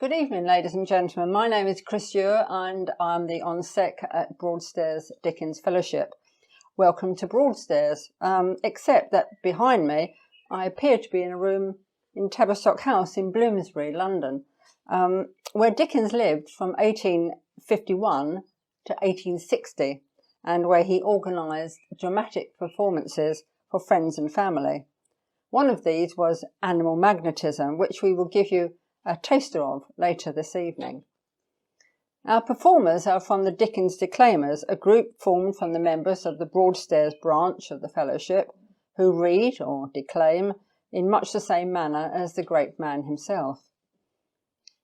Good evening, ladies and gentlemen. My name is Chris Ewer and I'm the ONSEC at Broadstairs Dickens Fellowship. Welcome to Broadstairs, except that behind me I appear to be in a room in Tavistock House in Bloomsbury, London, where Dickens lived from 1851 to 1860 and where he organised dramatic performances for friends and family. One of these was Animal Magnetism, which we will give you a taster of later this evening. Our performers are from the Dickens Declaimers, a group formed from the members of the Broadstairs branch of the Fellowship, who read or declaim in much the same manner as the great man himself.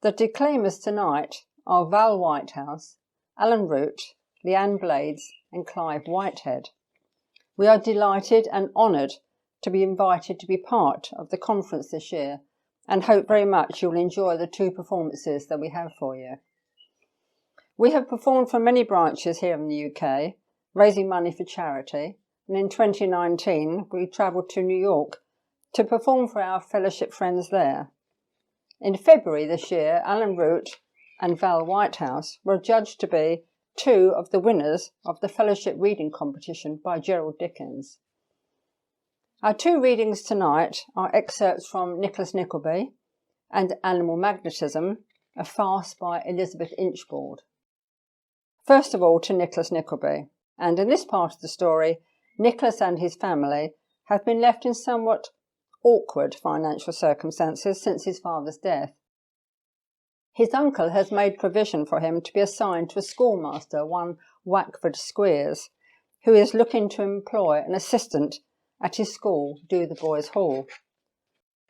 The Declaimers tonight are Val Whitehouse, Alan Root, Leanne Blades and Clive Whitehead. We are delighted and honoured to be invited to be part of the conference this year and hope very much you'll enjoy the two performances that we have for you. We have performed for many branches here in the UK, raising money for charity, and in 2019 we travelled to New York to perform for our fellowship friends there. In February this year, Alan Root and Val Whitehouse were judged to be two of the winners of the fellowship reading competition by Gerald Dickens. Our two readings tonight are excerpts from Nickleby and Animal Magnetism, a farce by Elizabeth Inchbald. First of all to Nickleby, and in this part of the story, Nicholas and his family have been left in somewhat awkward financial circumstances since his father's death. His uncle has made provision for him to be assigned to a schoolmaster, one Wackford Squeers, who is looking to employ an assistant at his school, Dotheboys Hall.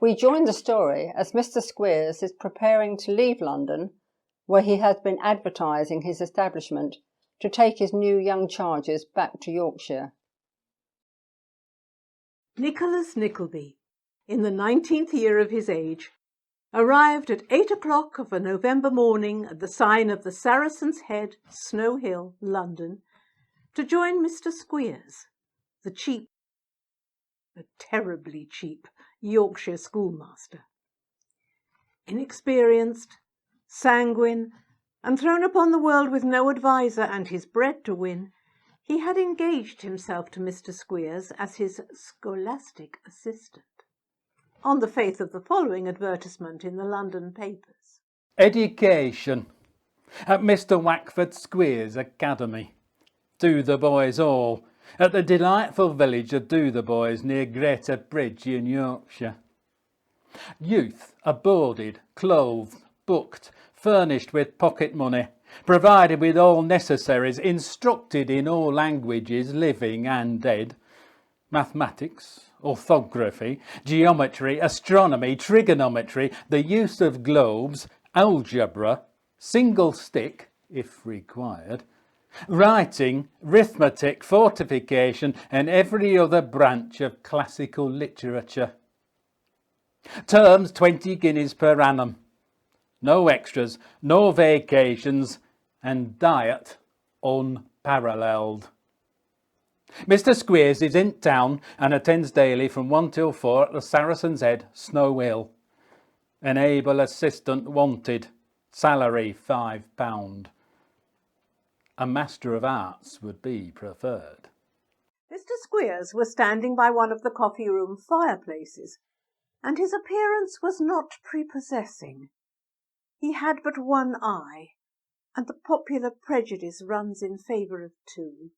We join the story as Mr. Squeers is preparing to leave London, where he has been advertising his establishment, to take his new young charges back to Yorkshire. Nicholas Nickleby, in the 19th year of his age, arrived at 8 o'clock of a November morning at the sign of the Saracen's Head, Snow Hill, London, to join Mr. Squeers, the terribly cheap Yorkshire schoolmaster. Inexperienced, sanguine, and thrown upon the world with no adviser and his bread to win, he had engaged himself to Mr. Squeers as his scholastic assistant, on the faith of the following advertisement in the London papers. Education at Mr. Wackford Squeers Academy, Dotheboys Hall, at the delightful village of Dotheboys near Greater Bridge in Yorkshire. Youth are boarded, clothed, booked, furnished with pocket money, provided with all necessaries, instructed in all languages, living and dead, mathematics, orthography, geometry, astronomy, trigonometry, the use of globes, algebra, single stick, if required, writing, arithmetic, fortification, and every other branch of classical literature. Terms 20 guineas per annum. No extras, no vacations, and diet unparalleled. Mr. Squeers is in town and attends daily from 1 till 4 at the Saracen's Head, Snow Hill. An able assistant wanted. Salary £5. A Master of Arts would be preferred. Mr. Squeers was standing by one of the coffee-room fireplaces, and his appearance was not prepossessing. He had but one eye, and the popular prejudice runs in favour of two.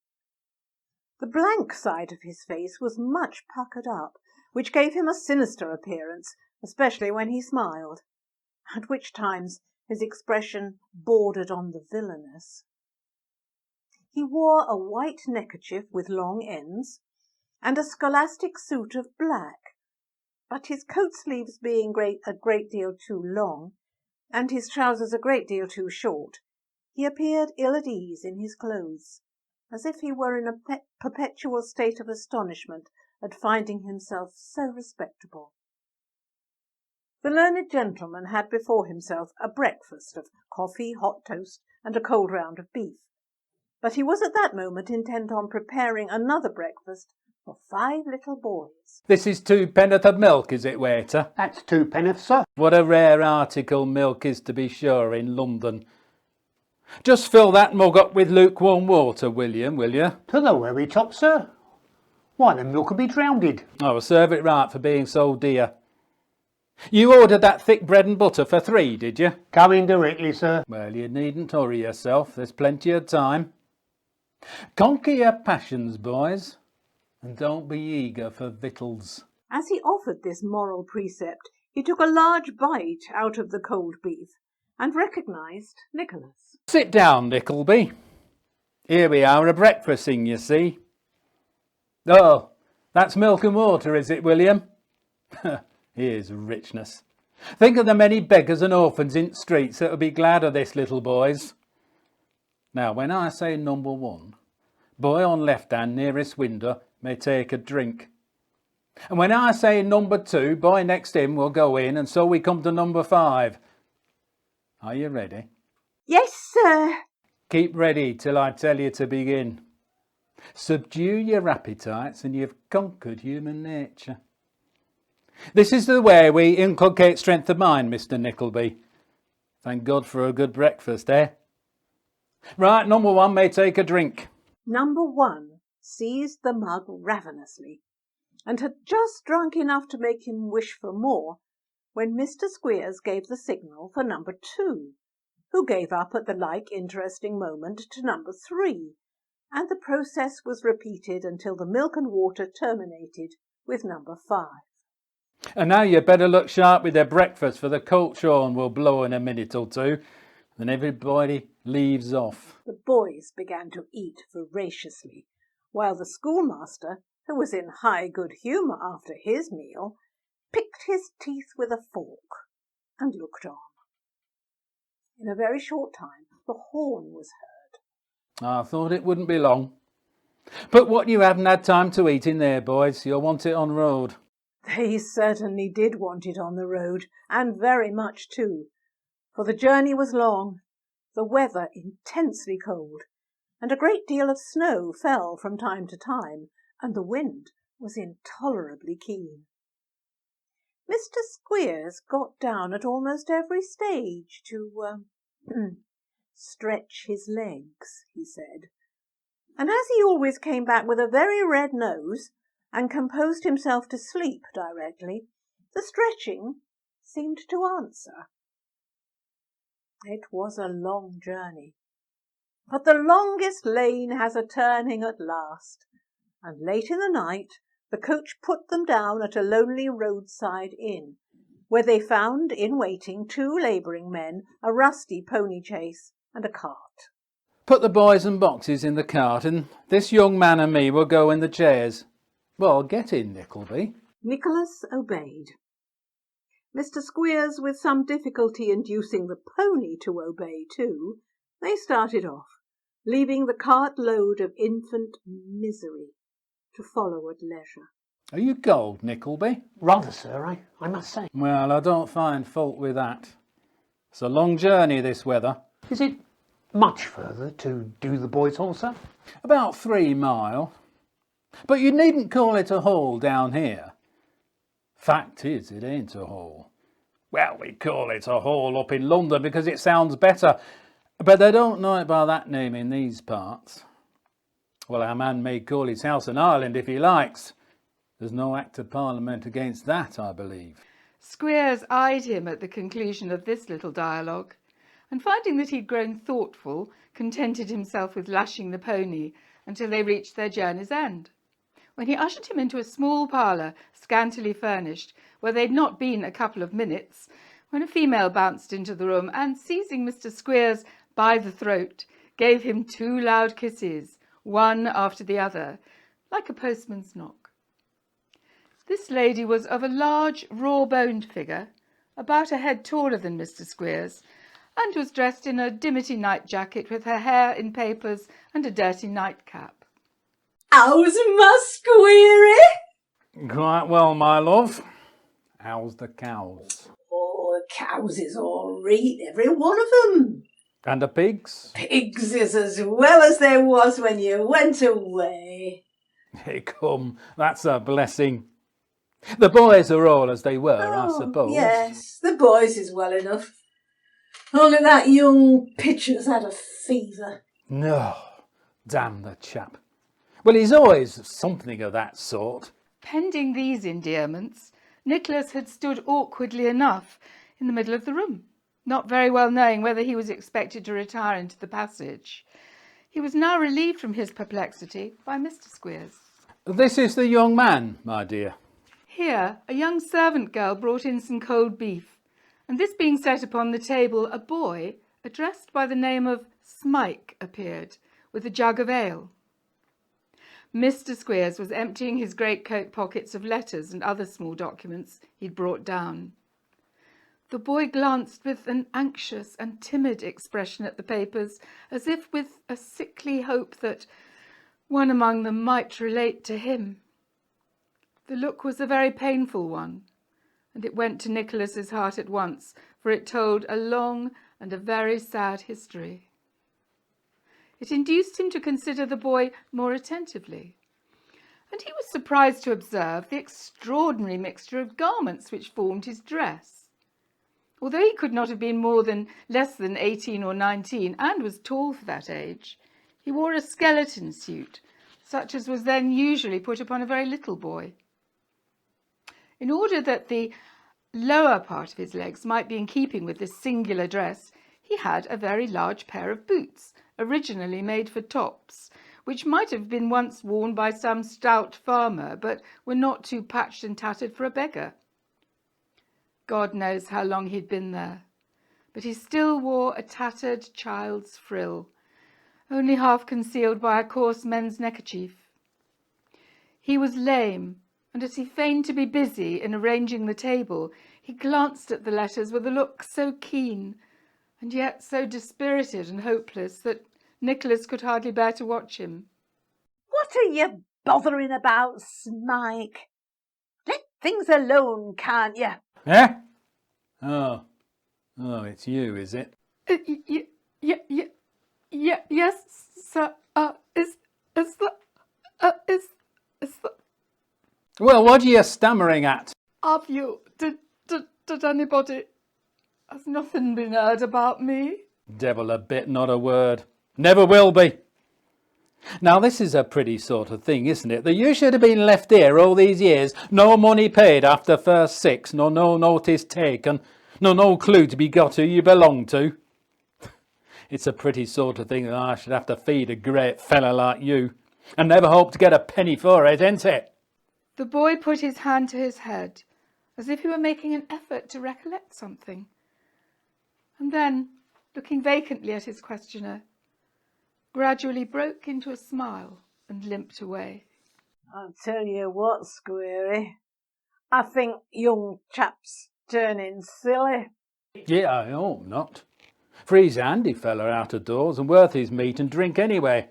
The blank side of his face was much puckered up, which gave him a sinister appearance, especially when he smiled, at which times his expression bordered on the villainous. He wore a white neckerchief with long ends, and a scholastic suit of black, but his coat sleeves being a great deal too long, and his trousers a great deal too short, he appeared ill at ease in his clothes, as if he were in a perpetual state of astonishment at finding himself so respectable. The learned gentleman had before himself a breakfast of coffee, hot toast, and a cold round of beef, but he was at that moment intent on preparing another breakfast for 5 little boys. This is 2 penn'orth of milk, is it, waiter? That's 2 penn'orth, sir. What a rare article milk is, to be sure, in London. Just fill that mug up with lukewarm water, William, will you? To the very top, sir. Why, the milk will be drowned. I will serve it right for being so dear. You ordered that thick bread and butter for 3, did you? Coming directly, sir. Well, you needn't hurry yourself. There's plenty of time. Conquer your passions, boys, and don't be eager for victuals. As he offered this moral precept, he took a large bite out of the cold beef and recognised Nicholas. Sit down, Nickleby. Here we are a-breakfasting, you see. Oh, that's milk and water, is it, William? Here's richness. Think of the many beggars and orphans in streets that'll be glad of this, little boys. Now, when I say number 1, boy on left hand nearest window may take a drink. And when I say number 2, boy next him will go in, and so we come to number 5. Are you ready? Yes, sir. Keep ready till I tell you to begin. Subdue your appetites and you've conquered human nature. This is the way we inculcate strength of mind, Mr. Nickleby. Thank God for a good breakfast, eh? Right, number 1 may take a drink. Number 1 seized the mug ravenously and had just drunk enough to make him wish for more when Mr. Squeers gave the signal for number 2, who gave up at the like interesting moment to number 3, and the process was repeated until the milk and water terminated with number 5. And now you better look sharp with your breakfast, for the coach horn will blow in a minute or two, and everybody leaves off. The boys began to eat voraciously, while the schoolmaster, who was in high good humour after his meal, picked his teeth with a fork and looked on. In a very short time the horn was heard. I thought it wouldn't be long. But what you haven't had time to eat in there, boys, you'll want it on road. They certainly did want it on the road, and very much too, for the journey was long, the weather intensely cold, and a great deal of snow fell from time to time, and the wind was intolerably keen. Mr. Squeers got down at almost every stage to stretch his legs, he said, and as he always came back with a very red nose and composed himself to sleep directly, the stretching seemed to answer. It was a long journey, but the longest lane has a turning at last, and late in the night the coach put them down at a lonely roadside inn, where they found in waiting 2 labouring men, a rusty pony chaise, and a cart. Put the boys and boxes in the cart, and this young man and me will go in the chairs. Well, get in, Nickleby. Nicholas obeyed. Mr. Squeers, with some difficulty inducing the pony to obey too, they started off, leaving the cart load of infant misery to follow at leisure. Are you cold, Nickleby? Rather, sir, I must say. Well, I don't find fault with that. It's a long journey, this weather. Is it much further to do the boys' hall, sir? About 3 mile. But you needn't call it a hall down here. Fact is, it ain't a hall. Well, we call it a hall up in London because it sounds better, but they don't know it by that name in these parts. Well, our man may call his house an island if he likes. There's no Act of Parliament against that, I believe. Squeers eyed him at the conclusion of this little dialogue, and finding that he'd grown thoughtful, contented himself with lashing the pony until they reached their journey's end, when he ushered him into a small parlour, scantily furnished, where they'd not been a couple of minutes, when a female bounced into the room and, seizing Mr. Squeers by the throat, gave him 2 loud kisses, one after the other, like a postman's knock. This lady was of a large, raw-boned figure, about a head taller than Mr. Squeers, and was dressed in a dimity night-jacket with her hair in papers and a dirty nightcap. How's my Squeery? Quite well, my love. How's the cows? Oh, the cows is all right, every one of them. And the pigs? Pigs is as well as there was when you went away. Hey, come, that's a blessing. The boys are all as they were, I suppose. Yes, the boys is well enough. Only that young pitcher's had a fever. No, damn the chap. Well, he's always something of that sort. Pending these endearments, Nicholas had stood awkwardly enough in the middle of the room, not very well knowing whether he was expected to retire into the passage. He was now relieved from his perplexity by Mr. Squeers. This is the young man, my dear. Here, a young servant girl brought in some cold beef, and this being set upon the table, a boy, addressed by the name of Smike, appeared, with a jug of ale. Mr. Squeers was emptying his greatcoat pockets of letters and other small documents he'd brought down. The boy glanced with an anxious and timid expression at the papers, as if with a sickly hope that one among them might relate to him. The look was a very painful one, and it went to Nicholas's heart at once, for it told a long and a very sad history. It induced him to consider the boy more attentively, and he was surprised to observe the extraordinary mixture of garments which formed his dress. Although he could not have been less than 18 or 19, and was tall for that age, he wore a skeleton suit, such as was then usually put upon a very little boy. In order that the lower part of his legs might be in keeping with this singular dress, he had a very large pair of boots, originally made for tops, which might have been once worn by some stout farmer, but were not too patched and tattered for a beggar. God knows how long he'd been there, but he still wore a tattered child's frill, only half concealed by a coarse men's neckerchief. He was lame, and as he feigned to be busy in arranging the table, he glanced at the letters with a look so keen, and yet so dispirited and hopeless, that Nicholas could hardly bear to watch him. What are you bothering about, Smike? Let things alone, can't you? Eh? Oh, it's you, is it? Yes, sir. Is the Well, what are you stammering at? have you? Did anybody? Has nothing been heard about me? Devil a bit, not a word. Never will be. Now, this is a pretty sort of thing, isn't it? That you should have been left here all these years, no money paid after first 6, no notice taken, no clue to be got who you belong to. It's a pretty sort of thing that I should have to feed a great fella like you, and never hope to get a penny for it, ain't it? The boy put his hand to his head, as if he were making an effort to recollect something, and then, looking vacantly at his questioner, gradually broke into a smile and limped away. I'll tell you what, Squeery, I think young chap's turning silly. Yeah, I hope not. For he's a handy fella out of doors and worth his meat and drink anyway.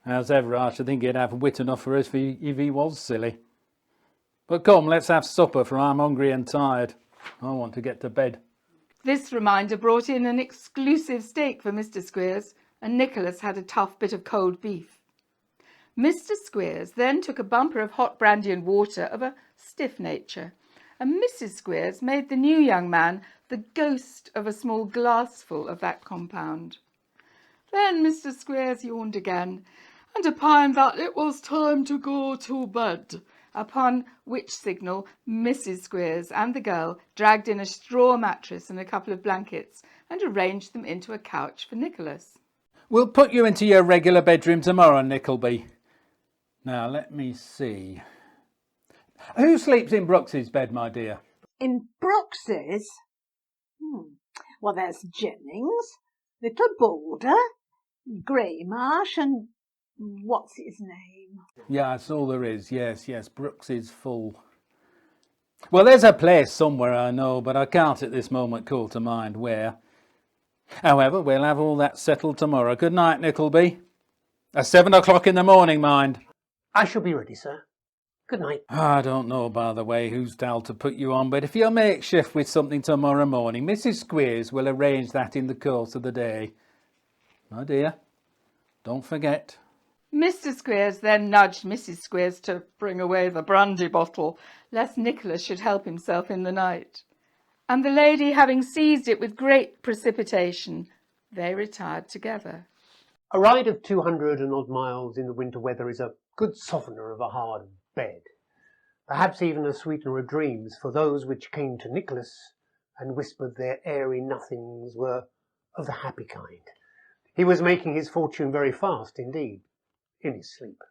As ever, I should think he'd have wit enough for us if he was silly. But come, let's have supper, for I'm hungry and tired. I want to get to bed. This reminder brought in an exclusive steak for Mr. Squeers, and Nicholas had a tough bit of cold beef. Mr. Squeers then took a bumper of hot brandy and water of a stiff nature, and Mrs. Squeers made the new young man the ghost of a small glassful of that compound. Then Mr. Squeers yawned again, and opined that it was time to go to bed, upon which signal Mrs. Squeers and the girl dragged in a straw mattress and a couple of blankets, and arranged them into a couch for Nicholas. We'll put you into your regular bedroom tomorrow, Nickleby. Now, let me see. Who sleeps in Brooks's bed, my dear? In Brooks's? Well, there's Jennings, Little Boulder, Greymarsh, and what's his name? Yeah, that's all there is. Yes, Brooks is full. Well, there's a place somewhere, I know, but I can't at this moment call to mind where. However, we'll have all that settled tomorrow. Good night, Nickleby. At 7 o'clock in the morning, mind. I shall be ready, sir. Good night. I don't know, by the way, who's dialed to put you on, but if you'll make shift with something tomorrow morning, Mrs. Squeers will arrange that in the course of the day. My dear, don't forget. Mr. Squeers then nudged Mrs. Squeers to bring away the brandy bottle, lest Nicholas should help himself in the night. And the lady, having seized it with great precipitation, they retired together. A ride of 200 and odd miles in the winter weather is a good softener of a hard bed, perhaps even a sweetener of dreams, for those which came to Nicholas and whispered their airy nothings were of the happy kind. He was making his fortune very fast indeed, in his sleep,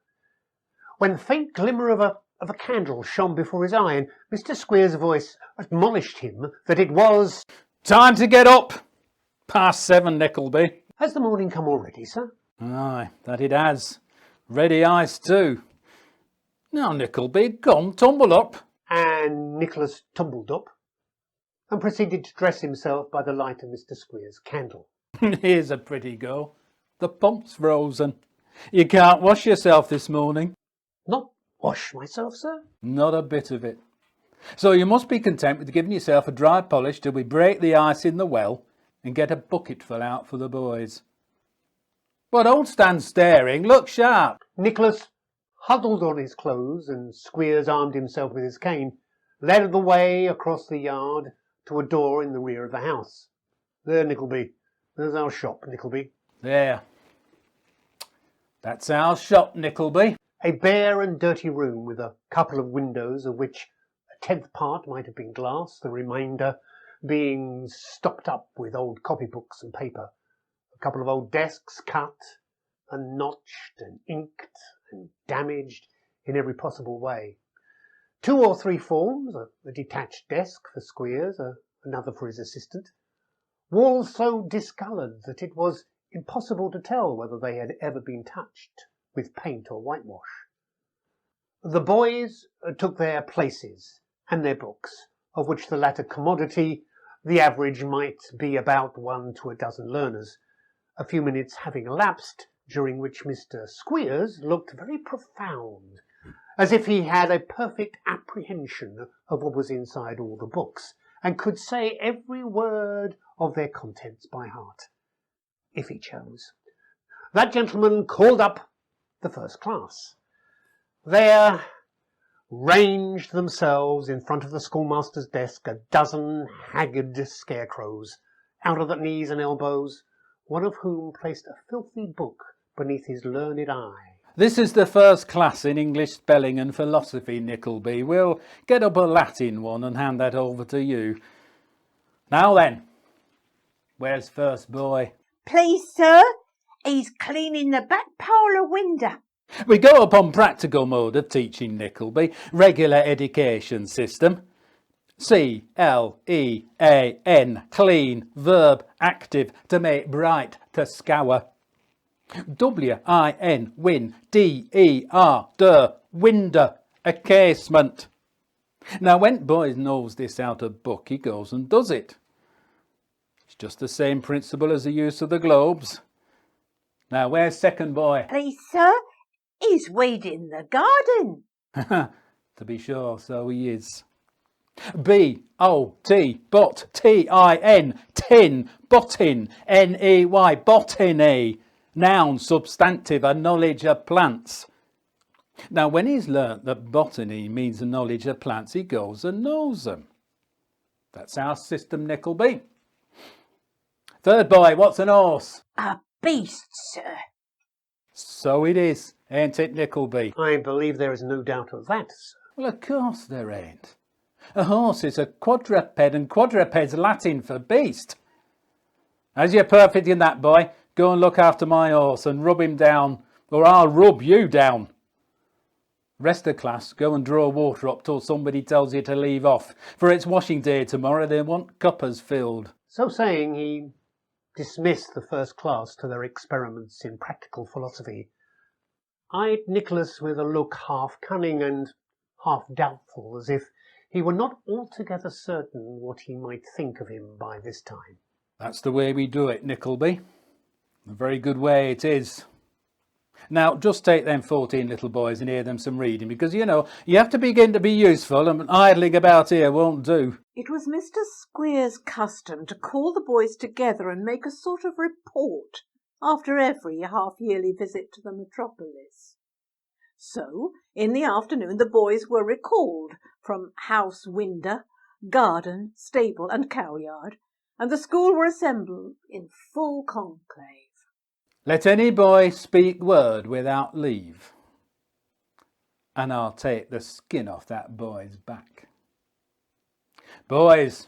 when the faint glimmer of a candle shone before his eye, and Mr. Squeers' voice admonished him that it was Time to get up! Past 7, Nickleby. Has the morning come already, sir? Aye, that it has. Ready ice too. Now, Nickleby, come, tumble up. And Nicholas tumbled up and proceeded to dress himself by the light of Mr. Squeers' candle. Here's a pretty go. The pump's frozen. You can't wash yourself this morning. Not wash myself, sir? Not a bit of it. So you must be content with giving yourself a dry polish till we break the ice in the well and get a bucketful out for the boys. But don't stand staring, look sharp. Nicholas huddled on his clothes, and Squeers armed himself with his cane, led the way across the yard to a door in the rear of the house. There, Nickleby. There's our shop, Nickleby. There. That's our shop, Nickleby. A bare and dirty room with a couple of windows, of which a 10th part might have been glass, the remainder being stopped up with old copybooks and paper. A couple of old desks cut and notched and inked and damaged in every possible way. 2 or 3 forms, a detached desk for Squeers, another for his assistant. Walls so discoloured that it was impossible to tell whether they had ever been touched with paint or whitewash. The boys took their places and their books, of which the latter commodity the average might be about 1 to a dozen learners, a few minutes having elapsed, during which Mr. Squeers looked very profound, as if he had a perfect apprehension of what was inside all the books, and could say every word of their contents by heart, if he chose. That gentleman called up the first class. There ranged themselves in front of the schoolmaster's desk a dozen haggard scarecrows, out of the knees and elbows, one of whom placed a filthy book beneath his learned eye. This is the first class in English spelling and philosophy, Nickleby. We'll get up a Latin one and hand that over to you. Now then, where's first boy? Please, sir, he's cleaning the back parlour window. We go upon practical mode of teaching, Nickleby, regular education system. C-L-E-A-N, clean, verb, active, to make bright, to scour. W-I-N, win, D-E-R, window, a casement. Now when boys knows this out of book, he goes and does it. It's just the same principle as the use of the globes. Now where's second boy? Please, sir, he's weeding the garden. To be sure, so he is. B-O-T, bot, T-I-N, tin, bottin, N-E-Y, botany. Noun, substantive, a knowledge of plants. Now when he's learnt that botany means a knowledge of plants, he goes and knows them. That's our system, Nickleby. Third boy, what's an horse? A beast, sir. So it is, ain't it, Nickleby? I believe there is no doubt of that, sir. Well, of course there ain't. A horse is a quadruped, and quadruped's Latin for beast. As you're perfect in that, boy, go and look after my horse and rub him down, or I'll rub you down. Rest of class, go and draw water up till somebody tells you to leave off, for it's washing day tomorrow, they want cuppers filled. So saying, he dismissed the first class to their experiments in practical philosophy, eyed Nicholas with a look half cunning and half doubtful, as if he were not altogether certain what he might think of him by this time. That's the way we do it, Nickleby. A very good way it is. Now, just take them 14 little boys and hear them some reading, because, you know, you have to begin to be useful, and idling about here won't do. It was Mr. Squeers' custom to call the boys together and make a sort of report after every half-yearly visit to the metropolis. So, in the afternoon, the boys were recalled from house window, garden, stable, and cowyard, and the school were assembled in full conclave. Let any boy speak word without leave, and I'll take the skin off that boy's back. Boys,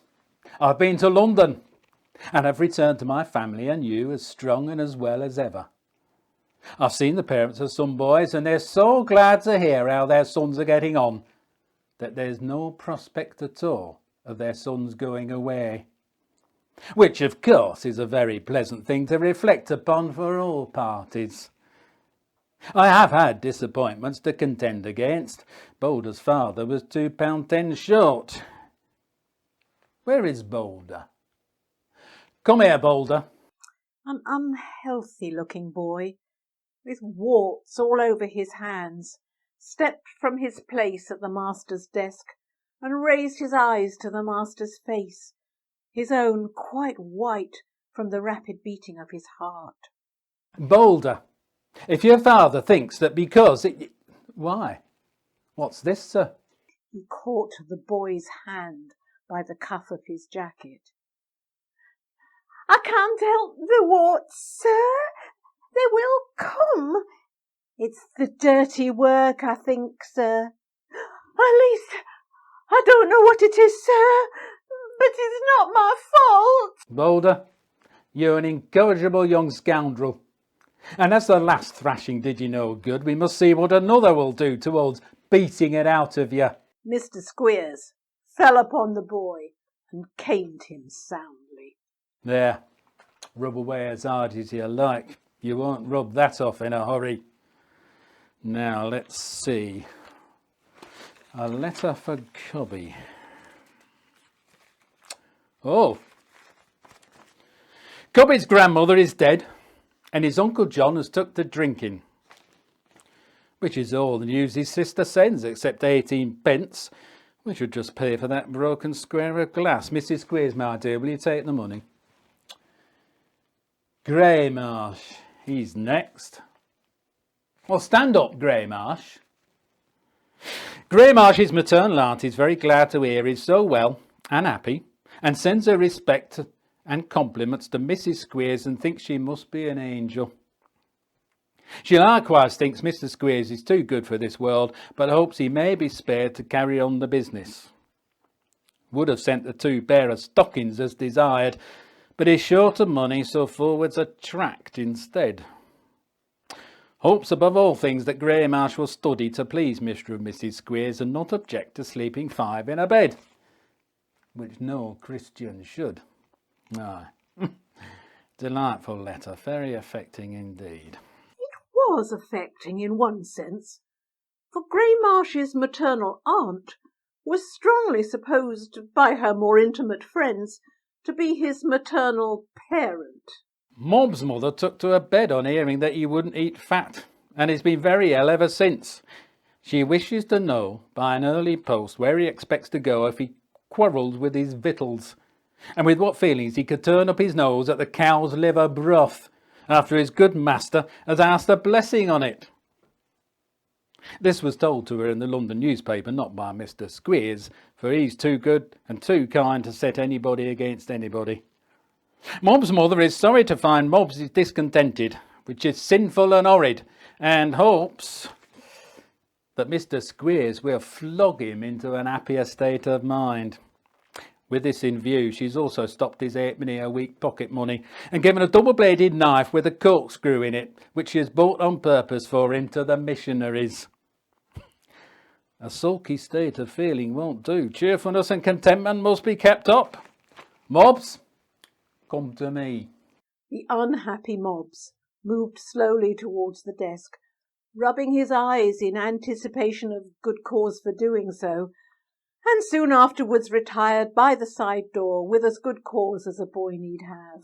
I've been to London, and have returned to my family and you as strong and as well as ever. I've seen the parents of some boys, and they're so glad to hear how their sons are getting on that there's no prospect at all of their sons going away, which of course is a very pleasant thing to reflect upon for all parties. I have had disappointments to contend against. Boulder's father was £2.10 short. Where is Boulder? Come here, Boulder. An unhealthy-looking boy, with warts all over his hands, stepped from his place at the master's desk and raised his eyes to the master's face, his own quite white from the rapid beating of his heart. Boulder, if your father thinks that because it... Why? What's this, sir? He caught the boy's hand by the cuff of his jacket. I can't help the warts, sir. They will come. It's the dirty work, I think, sir. At least, I don't know what it is, sir, but it's not my fault. Boulder, you're an incorrigible young scoundrel. And as the last thrashing did you no good, we must see what another will do towards beating it out of you. Mr. Squeers fell upon the boy and caned him soundly. There, rub away as hard as you like. You won't rub that off in a hurry. Now, let's see. A letter for Cubby. Oh. Cubby's grandmother is dead, and his Uncle John has took to drinking, which is all the news his sister sends, except 18p, which would just pay for that broken square of glass. Mrs. Squeers, my dear, will you take the money? Greymarsh, he's next. Well, stand up, Greymarsh. Greymarsh's maternal aunt is very glad to hear he's so well and happy, and sends her respect and compliments to Mrs. Squeers and thinks she must be an angel. She likewise thinks Mr. Squeers is too good for this world, but hopes he may be spared to carry on the business. Would have sent the 2 pair of stockings as desired, but is short of money, so forwards a tract instead. Hopes above all things that Greymarsh will study to please Mr. and Mrs. Squeers and not object to sleeping 5 in a bed, which no Christian should. Aye. Delightful letter, very affecting indeed. It was affecting in one sense, for Greymarsh's maternal aunt was strongly supposed by her more intimate friends to be his maternal parent. Mob's mother took to her bed on hearing that he wouldn't eat fat, and he's been very ill ever since. She wishes to know by an early post where he expects to go if he quarrels with his victuals, and with what feelings he could turn up his nose at the cow's liver broth after his good master has asked a blessing on it. This was told to her in the London newspaper, not by Mr. Squeers, for he's too good and too kind to set anybody against anybody. Mob's mother is sorry to find Mobs is discontented, which is sinful and horrid, and hopes that Mr. Squeers will flog him into an happier state of mind. With this in view, she's also stopped his 8 a week pocket money and given a double-bladed knife with a corkscrew in it, which she has bought on purpose for him to the missionaries. A sulky state of feeling won't do. Cheerfulness and contentment must be kept up. Mobs, come to me. The unhappy Mobs moved slowly towards the desk, rubbing his eyes in anticipation of good cause for doing so, and soon afterwards retired by the side door with as good cause as a boy need have.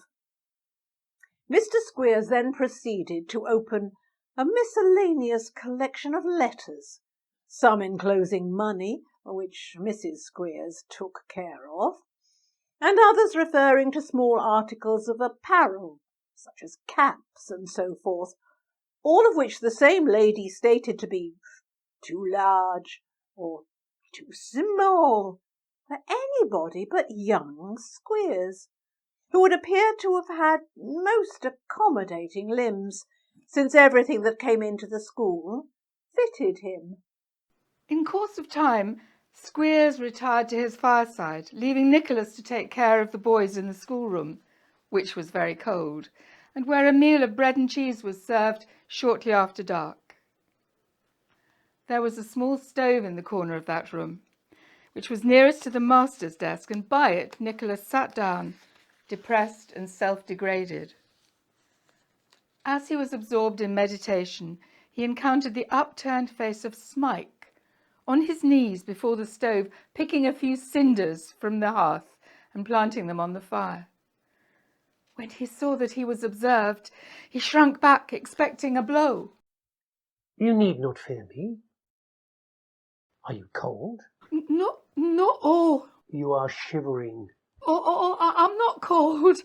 Mr. Squeers then proceeded to open a miscellaneous collection of letters, some enclosing money, which Mrs. Squeers took care of, and others referring to small articles of apparel, such as caps and so forth, all of which the same lady stated to be too large or too small for anybody but young Squeers, who would appear to have had most accommodating limbs, since everything that came into the school fitted him. In course of time, Squeers retired to his fireside, leaving Nicholas to take care of the boys in the schoolroom, which was very cold, and where a meal of bread and cheese was served shortly after dark. There was a small stove in the corner of that room, which was nearest to the master's desk, and by it Nicholas sat down, depressed and self-degraded. As he was absorbed in meditation, he encountered the upturned face of Smike, on his knees before the stove, picking a few cinders from the hearth and planting them on the fire. When he saw that he was observed, he shrunk back, expecting a blow. You need not fear me. Are you cold? No, oh, You are shivering. I'm not cold.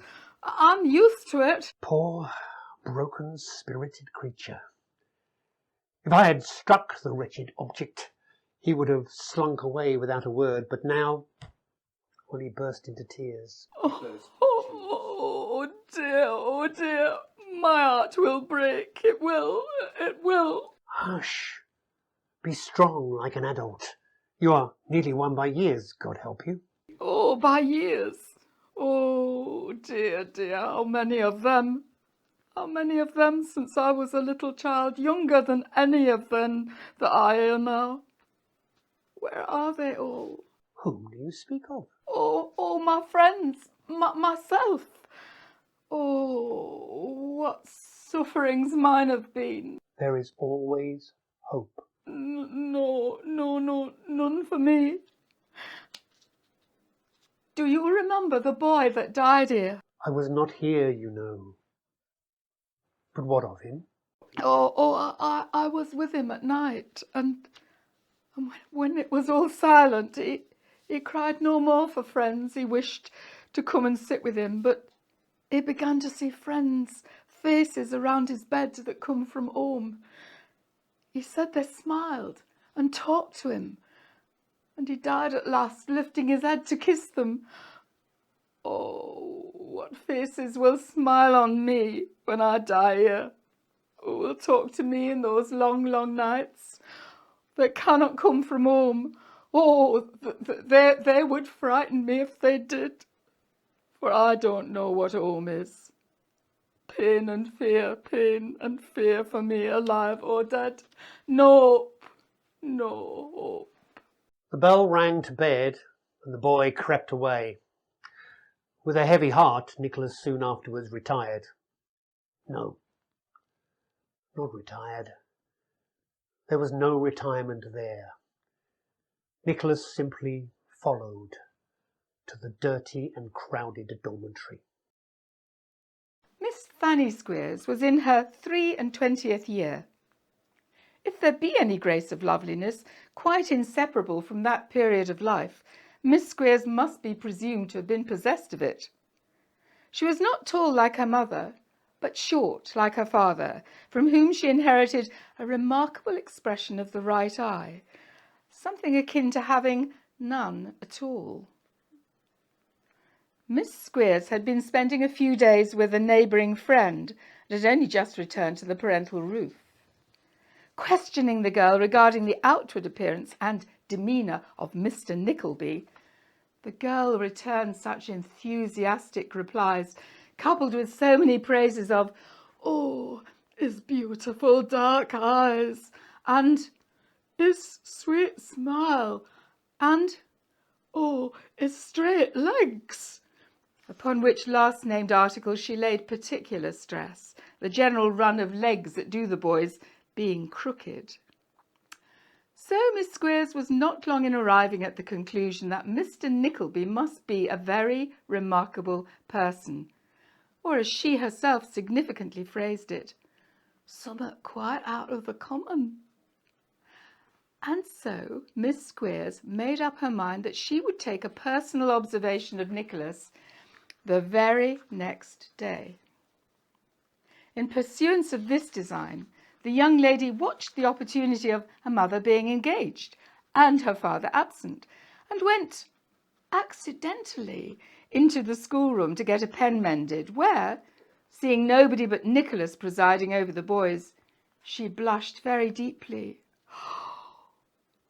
I'm used to it. Poor, broken-spirited creature. If I had struck the wretched object, he would have slunk away without a word, but now only burst into tears. Oh dear, my heart will break. It will. Hush. Be strong like an adult. You are nearly one by years, God help you. Oh, by years. Oh dear, how many of them? How many of them since I was a little child, younger than any of them that I am now? Where are they all? Whom do you speak of? All my friends, myself. Oh, what sufferings mine have been. There is always hope. No, none for me. Do you remember the boy that died here? I was not here, you know. But what of him? I was with him at night, and when it was all silent, he cried no more for friends he wished to come and sit with him, but he began to see friends' faces around his bed that come from home. He said they smiled and talked to him, and he died at last, lifting his head to kiss them. Oh, what faces will smile on me when I die here? Who will talk to me in those long nights that cannot come from home? Oh, they would frighten me if they did, for I don't know what home is. Pain and fear for me, alive or dead. No hope. The bell rang to bed, and the boy crept away. With a heavy heart, Nicholas soon afterwards retired. No, not retired. There was no retirement there. Nicholas simply followed to the dirty and crowded dormitory. Miss Fanny Squeers was in her 23rd year. If there be any grace of loveliness quite inseparable from that period of life, Miss Squeers must be presumed to have been possessed of it. She was not tall like her mother, but short like her father, from whom she inherited a remarkable expression of the right eye, something akin to having none at all. Miss Squeers had been spending a few days with a neighbouring friend and had only just returned to the parental roof. Questioning the girl regarding the outward appearance and demeanour of Mr. Nickleby, the girl returned such enthusiastic replies, coupled with so many praises of, oh, his beautiful dark eyes, and his sweet smile, and, oh, his straight legs, upon which last-named article she laid particular stress, the general run of legs at Dotheboys being crooked. So Miss Squeers was not long in arriving at the conclusion that Mr. Nickleby must be a very remarkable person, or as she herself significantly phrased it, "summat quite out of the common." And so Miss Squeers made up her mind that she would take a personal observation of Nicholas the very next day. In pursuance of this design, the young lady watched the opportunity of her mother being engaged and her father absent, and went accidentally into the schoolroom to get a pen mended, where, seeing nobody but Nicholas presiding over the boys, she blushed very deeply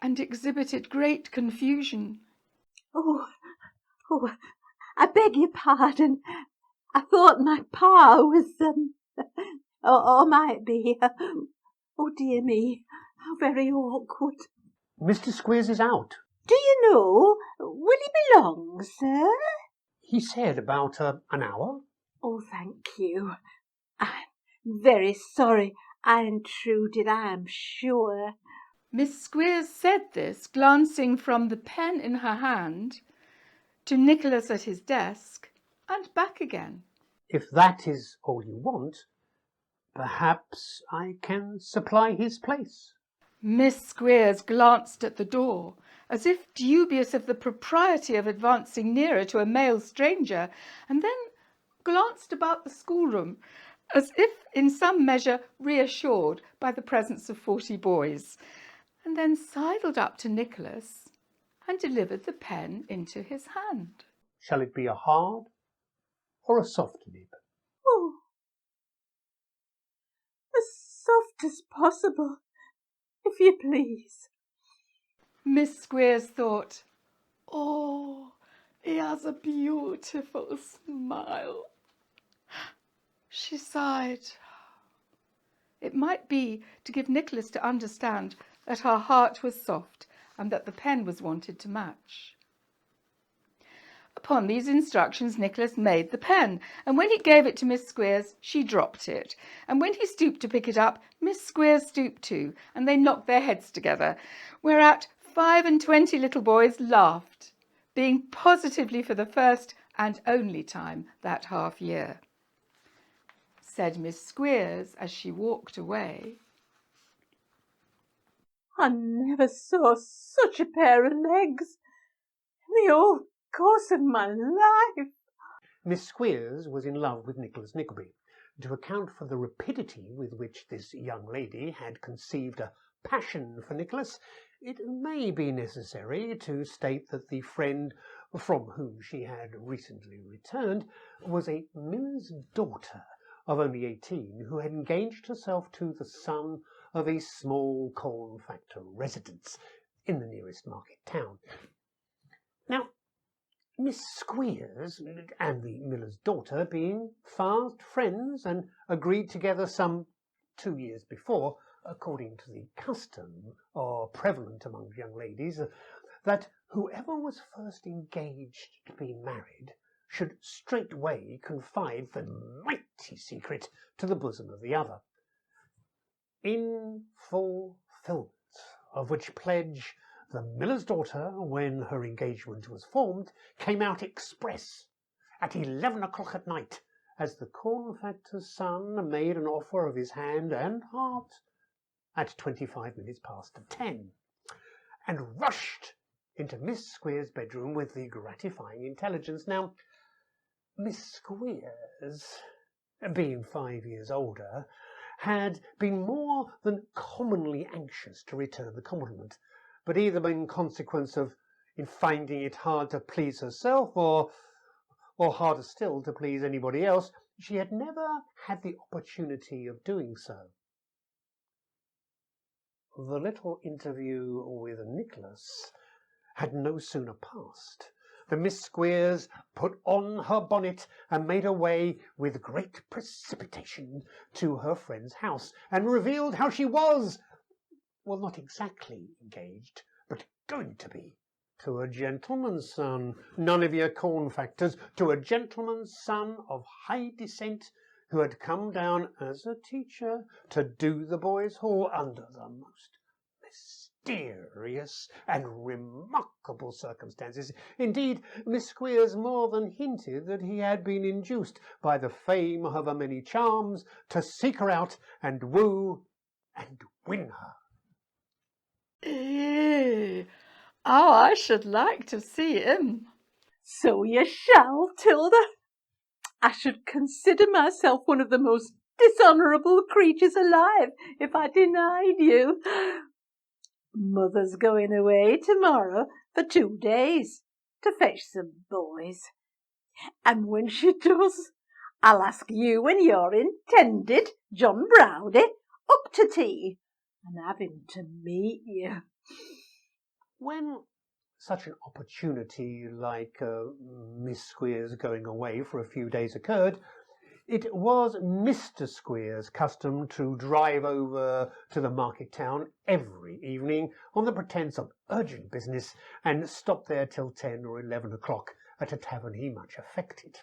and exhibited great confusion. Oh, I beg your pardon. I thought my pa was, or might be. Oh, dear me, how very awkward. Mr. Squeers is out. Do you know, will he be long, sir? He said about an hour. Oh, thank you. I'm very sorry I intruded, I am sure. Miss Squeers said this, glancing from the pen in her hand to Nicholas at his desk and back again. If that is all you want, perhaps I can supply his place. Miss Squeers glanced at the door, as if dubious of the propriety of advancing nearer to a male stranger, and then glanced about the schoolroom, as if in some measure reassured by the presence of 40 boys, and then sidled up to Nicholas and delivered the pen into his hand. Shall it be a hard or a soft nib? Oh, as soft as possible, if you please. Miss Squeers thought, "Oh, he has a beautiful smile." She sighed. It might be to give Nicholas to understand that her heart was soft and that the pen was wanted to match. Upon these instructions, Nicholas made the pen, and when he gave it to Miss Squeers, she dropped it. And when he stooped to pick it up, Miss Squeers stooped too, and they knocked their heads together, whereat 25 little boys laughed, being positively for the first and only time that half year. Said Miss Squeers as she walked away, I never saw such a pair of legs in the whole course of my life. Miss Squeers was in love with Nicholas Nickleby. To account for the rapidity with which this young lady had conceived a passion for Nicholas, it may be necessary to state that the friend from whom she had recently returned was a miller's daughter of only 18, who had engaged herself to the son of a small corn factor residence in the nearest market town. Now, Miss Squeers and the miller's daughter being fast friends and agreed together some 2 years before, according to the custom prevalent among young ladies, that whoever was first engaged to be married should straightway confide the mighty secret to the bosom of the other. In fulfilment of which pledge, the miller's daughter, when her engagement was formed, came out express at 11 o'clock at night, as the corn factor's son made an offer of his hand and heart at 25 minutes past 10, and rushed into Miss Squeers' bedroom with the gratifying intelligence. Now, Miss Squeers, being 5 years older, had been more than commonly anxious to return the compliment, but either in consequence of in finding it hard to please herself or harder still to please anybody else, she had never had the opportunity of doing so. The little interview with Nicholas had no sooner passed than Miss Squeers put on her bonnet and made her way with great precipitation to her friend's house, and revealed how she was, well, not exactly engaged, but going to be, to a gentleman's son, none of your corn factors, to a gentleman's son of high descent, who had come down as a teacher to do the boys' hall under the most mysterious and remarkable circumstances. Indeed, Miss Squeers more than hinted that he had been induced by the fame of her many charms to seek her out and woo and win her. Oh, I should like to see him. So you shall, Tilda. I should consider myself one of the most dishonourable creatures alive if I denied you. Mother's going away tomorrow for 2 days to fetch some boys. And when she does, I'll ask you and your intended, John Browdy, up to tea and have him to meet you. When such an opportunity like Miss Squeers going away for a few days occurred, it was Mr. Squeers' custom to drive over to the market town every evening on the pretence of urgent business and stop there till 10 or 11 o'clock at a tavern he much affected.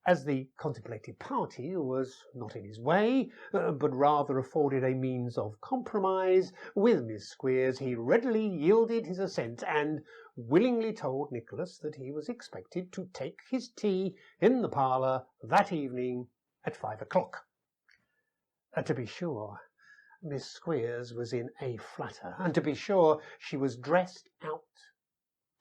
As the contemplated party was not in his way, but rather afforded a means of compromise with Miss Squeers, he readily yielded his assent and willingly told Nicholas that he was expected to take his tea in the parlour that evening at 5 o'clock. To be sure, Miss Squeers was in a flutter, and to be sure she was dressed out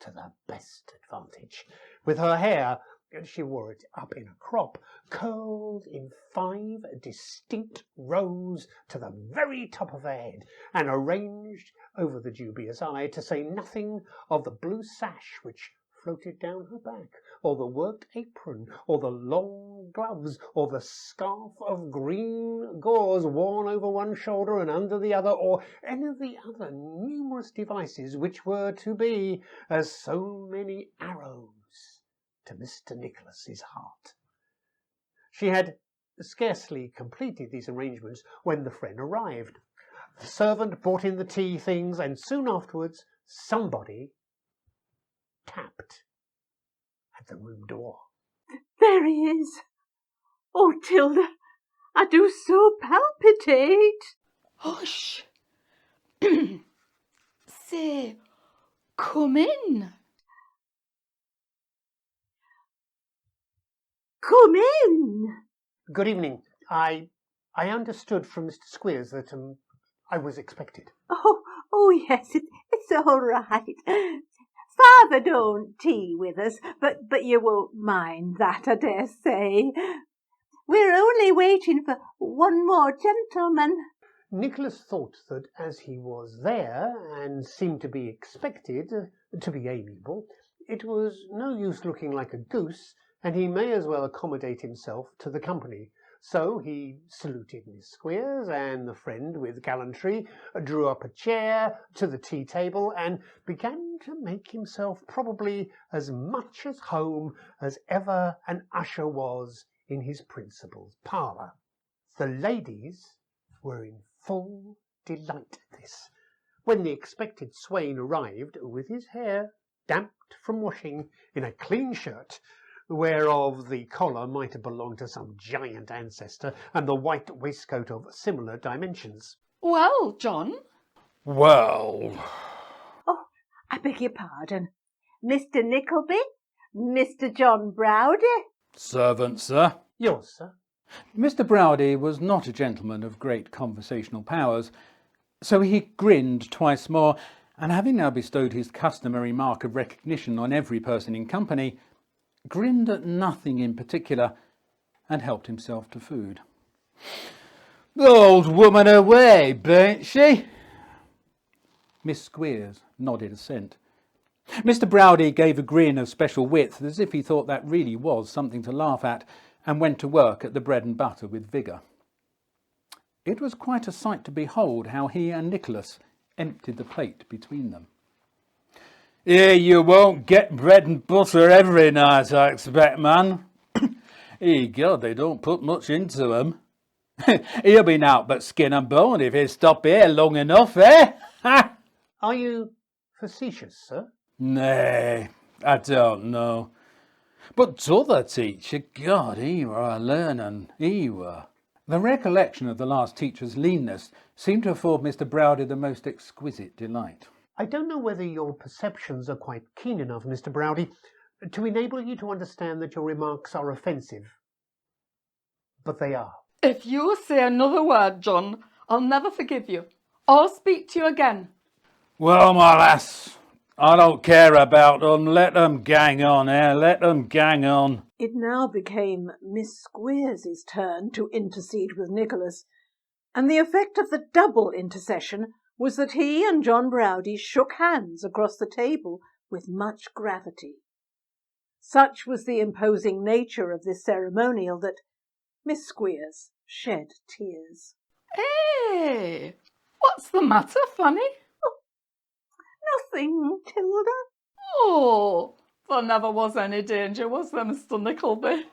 to the best advantage, with her hair, she wore it up in a crop, curled in 5 distinct rows to the very top of her head, and arranged over the dubious eye, to say nothing of the blue sash which floated down her back, or the worked apron, or the long gloves, or the scarf of green gauze worn over one shoulder and under the other, or any of the other numerous devices which were to be as so many arrows to Mr. Nicholas's heart. She had scarcely completed these arrangements when the friend arrived. The servant brought in the tea things, and soon afterwards somebody tapped at the room door. There he is. Oh, Tilda, I do so palpitate. Hush! Say, come in. Come in. Good evening. I understood from Mr. Squeers that I was expected. Oh, yes, it's all right. Father don't tea with us, but you won't mind that, I dare say. We're only waiting for one more gentleman. Nicholas thought that as he was there and seemed to be expected to be amiable, it was no use looking like a goose, and he may as well accommodate himself to the company. So he saluted Miss Squeers and the friend with gallantry, drew up a chair to the tea table, and began to make himself probably as much at home as ever an usher was in his principal's parlour. The ladies were in full delight at this, when the expected swain arrived with his hair damped from washing, in a clean shirt, whereof the collar might have belonged to some giant ancestor, and the white waistcoat of similar dimensions. Well, John? Well, Oh, I beg your pardon. Mr. Nickleby? Mr. John Browdy? servant, sir. Yours, sir. Mr. Browdy was not a gentleman of great conversational powers, so he grinned twice more, and having now bestowed his customary mark of recognition on every person in company, grinned at nothing in particular, and helped himself to food. The old woman away, bain't she? Miss Squeers nodded assent. Mr. Browdy gave a grin of special width, as if he thought that really was something to laugh at, and went to work at the bread and butter with vigour. It was quite a sight to behold how he and Nicholas emptied the plate between them. Here you won't get bread and butter every night, I expect, man. God, they don't put much into 'em. He'll be nowt but skin and bone if he stop here long enough, eh? Are you facetious, sir? Nay, I don't know. But t'other teacher, God, he were a learnin', he were. The recollection of the last teacher's leanness seemed to afford Mr. Browdy the most exquisite delight. I don't know whether your perceptions are quite keen enough, Mr. Browdy, to enable you to understand that your remarks are offensive. But they are. If you say another word, John, I'll never forgive you or speak to you again. Well, my lass, I don't care about them. Let them gang on, let them gang on. It now became Miss Squeers's turn to intercede with Nicholas, and the effect of the double intercession was that he and John Browdie shook hands across the table with much gravity. Such was the imposing nature of this ceremonial that Miss Squeers shed tears. Hey, what's the matter, Fanny? Nothing, Tilda. Oh, there never was any danger, was there, Mr. Nickleby?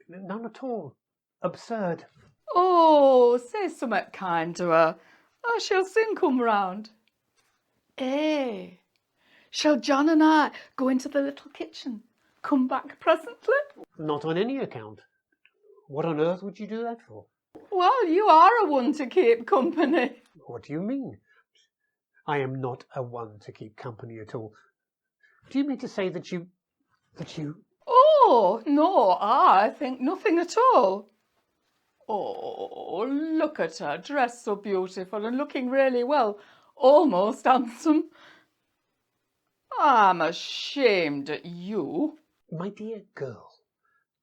None at all. Absurd. Oh, say something kind to her. I shall soon come round. Eh, shall John and I go into the little kitchen? Come back presently? Not on any account. What on earth would you do that for? Well, you are a one to keep company. What do you mean? I am not a one to keep company at all. Do you mean to say that you... Oh, no, I think nothing at all. Oh, look at her, dressed so beautiful and looking really well, almost handsome. I'm ashamed at you. My dear girl,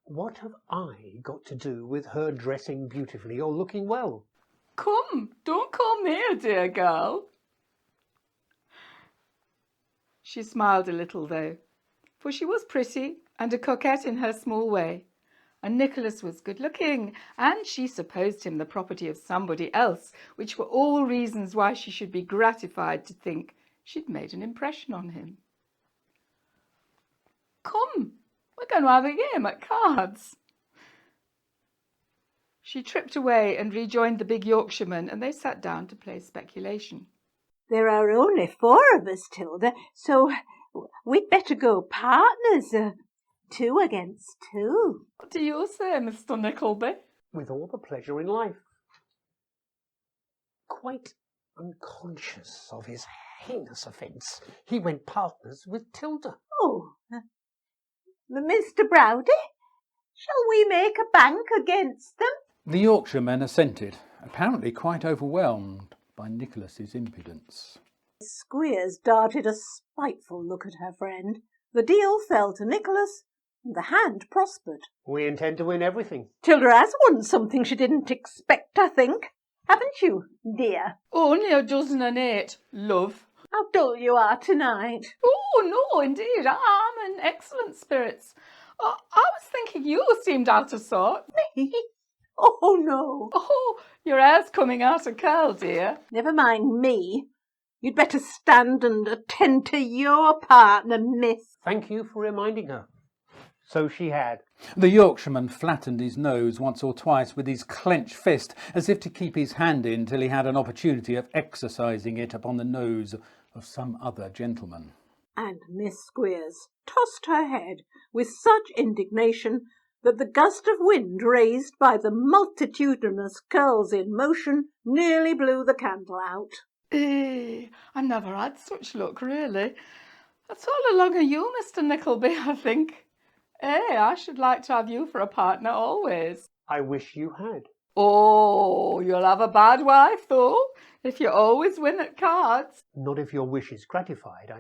what have I got to do with her dressing beautifully or looking well? Come, don't call me a dear girl. She smiled a little, though, for she was pretty and a coquette in her small way, and Nicholas was good-looking, and she supposed him the property of somebody else, which were all reasons why she should be gratified to think she'd made an impression on him. Come, we're going to have a game at cards. She tripped away and rejoined the big Yorkshireman, and they sat down to play speculation. There are only 4 of us, Tilda, so we'd better go partners, 2 against 2. What do you say, Mr. Nickleby? With all the pleasure in life. Quite unconscious of his heinous offence, he went partners with Tilda. Oh, Mr. Browdie, shall we make a bank against them? The Yorkshireman assented, apparently quite overwhelmed by Nicholas's impudence. Squeers darted a spiteful look at her friend. The deal fell to Nicholas, and the hand prospered. We intend to win everything. Tilda has won something she didn't expect, I think. Haven't you, dear? Only a dozen and 8, love. How dull you are tonight. Oh, no, indeed, I'm in excellent spirits. I was thinking you seemed out of sort. Me? Oh, no. Oh, your hair's coming out of curl, dear. Never mind me. You'd better stand and attend to your partner, miss. Thank you for reminding her. So she had. The Yorkshireman flattened his nose once or twice with his clenched fist, as if to keep his hand in till he had an opportunity of exercising it upon the nose of some other gentleman. And Miss Squeers tossed her head with such indignation that the gust of wind raised by the multitudinous curls in motion nearly blew the candle out. I never had such luck, really. That's all along of you, Mr. Nickleby, I think. I should like to have you for a partner always. I wish you had. Oh, you'll have a bad wife, though, if you always win at cards. Not if your wish is gratified.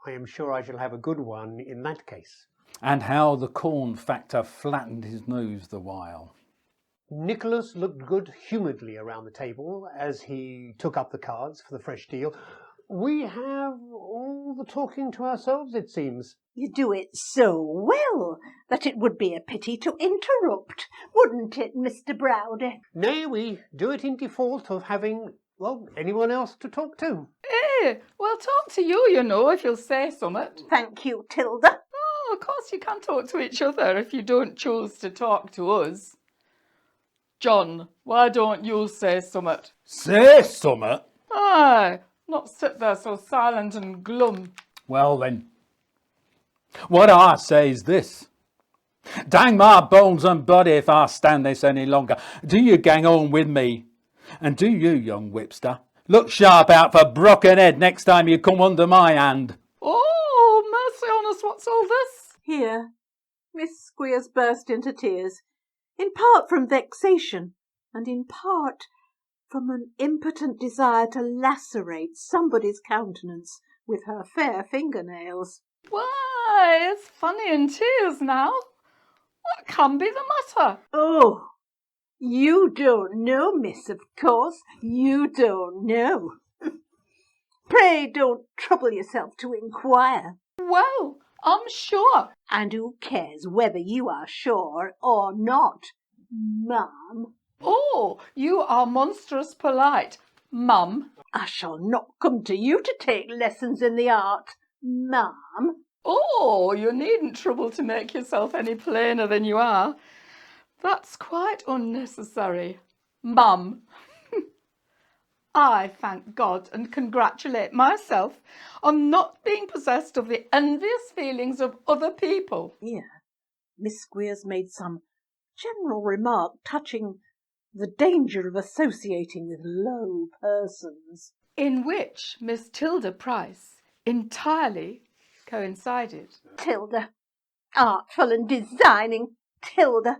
I am sure I shall have a good one in that case. And how the corn factor flattened his nose the while. Nicholas looked good-humouredly around the table as he took up the cards for the fresh deal. We have all the talking to ourselves, it seems. You do it so well that it would be a pity to interrupt, wouldn't it, Mr. Browdie? Nay, we do it in default of having, anyone else to talk to. Well, talk to you, you know, if you'll say something. Thank you, Tilda. Oh, of course you can talk to each other if you don't choose to talk to us. John, why don't you say something? Say summat? Aye, not sit there so silent and glum. Well then, what I say is this. Dang my bones and body if I stand this any longer. Do you gang on with me? And do you, young whipster, look sharp out for broken head next time you come under my hand. Oh, mercy on us, what's all this? Here, Miss Squeers burst into tears, in part from vexation, and in part from an impotent desire to lacerate somebody's countenance with her fair fingernails. Why, it's funny in tears now. What can be the matter? Oh, you don't know, miss, of course. You don't know. Pray don't trouble yourself to inquire. Well, I'm sure. And who cares whether you are sure or not, ma'am? Oh, you are monstrous polite, mum. I shall not come to you to take lessons in the art, ma'am. Oh, you needn't trouble to make yourself any plainer than you are. That's quite unnecessary, mum. I thank God and congratulate myself on not being possessed of the envious feelings of other people. Here, Miss Squeers made some general remark touching the danger of associating with low persons. In which Miss Tilda Price entirely coincided. Tilda, artful and designing Tilda.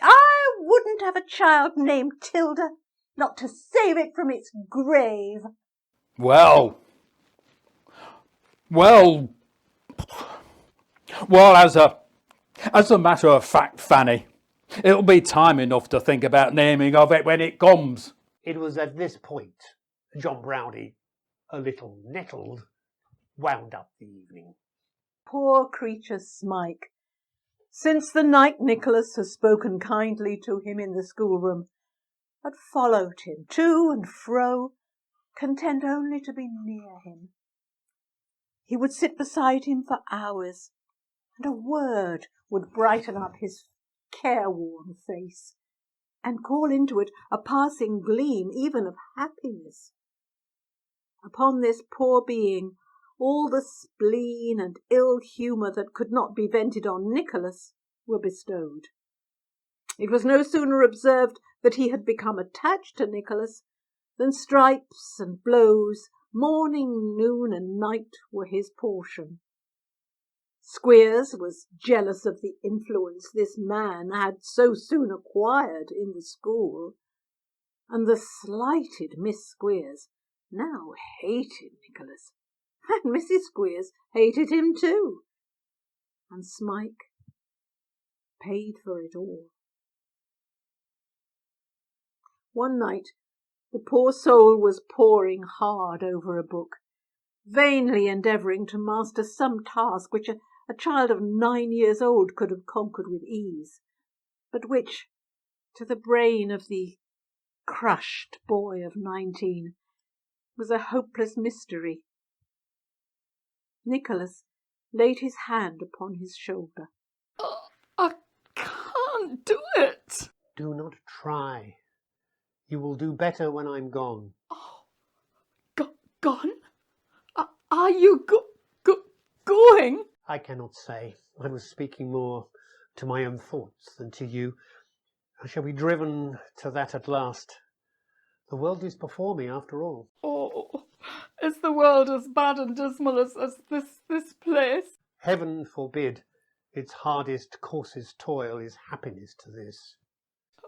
I wouldn't have a child named Tilda, not to save it from its grave. Well, as a matter of fact, Fanny, it'll be time enough to think about naming of it when it comes. It was at this point John Browdie, a little nettled, wound up the evening. Poor creature Smike. Since the night Nicholas had spoken kindly to him in the schoolroom, had followed him to and fro, content only to be near him. He would sit beside him for hours, and a word would brighten up his careworn face, and call into it a passing gleam even of happiness. Upon this poor being all the spleen and ill humour that could not be vented on Nicholas were bestowed. It was no sooner observed that he had become attached to Nicholas than stripes and blows, morning, noon, and night, were his portion. Squeers was jealous of the influence this man had so soon acquired in the school, and the slighted Miss Squeers now hated Nicholas, and Mrs. Squeers hated him too, and Smike paid for it all. One night the poor soul was poring hard over a book, vainly endeavouring to master some task which a child of 9 years old could have conquered with ease, but which, to the brain of the crushed boy of 19, was a hopeless mystery. Nicholas laid his hand upon his shoulder. Oh, I can't do it. Do not try. You will do better when I'm gone. Oh, gone? Are you going? I cannot say. I was speaking more to my own thoughts than to you. I shall be driven to that at last. The world is before me, after all. Oh, is the world as bad and dismal as this place? Heaven forbid its hardest, coarsest toil is happiness to this.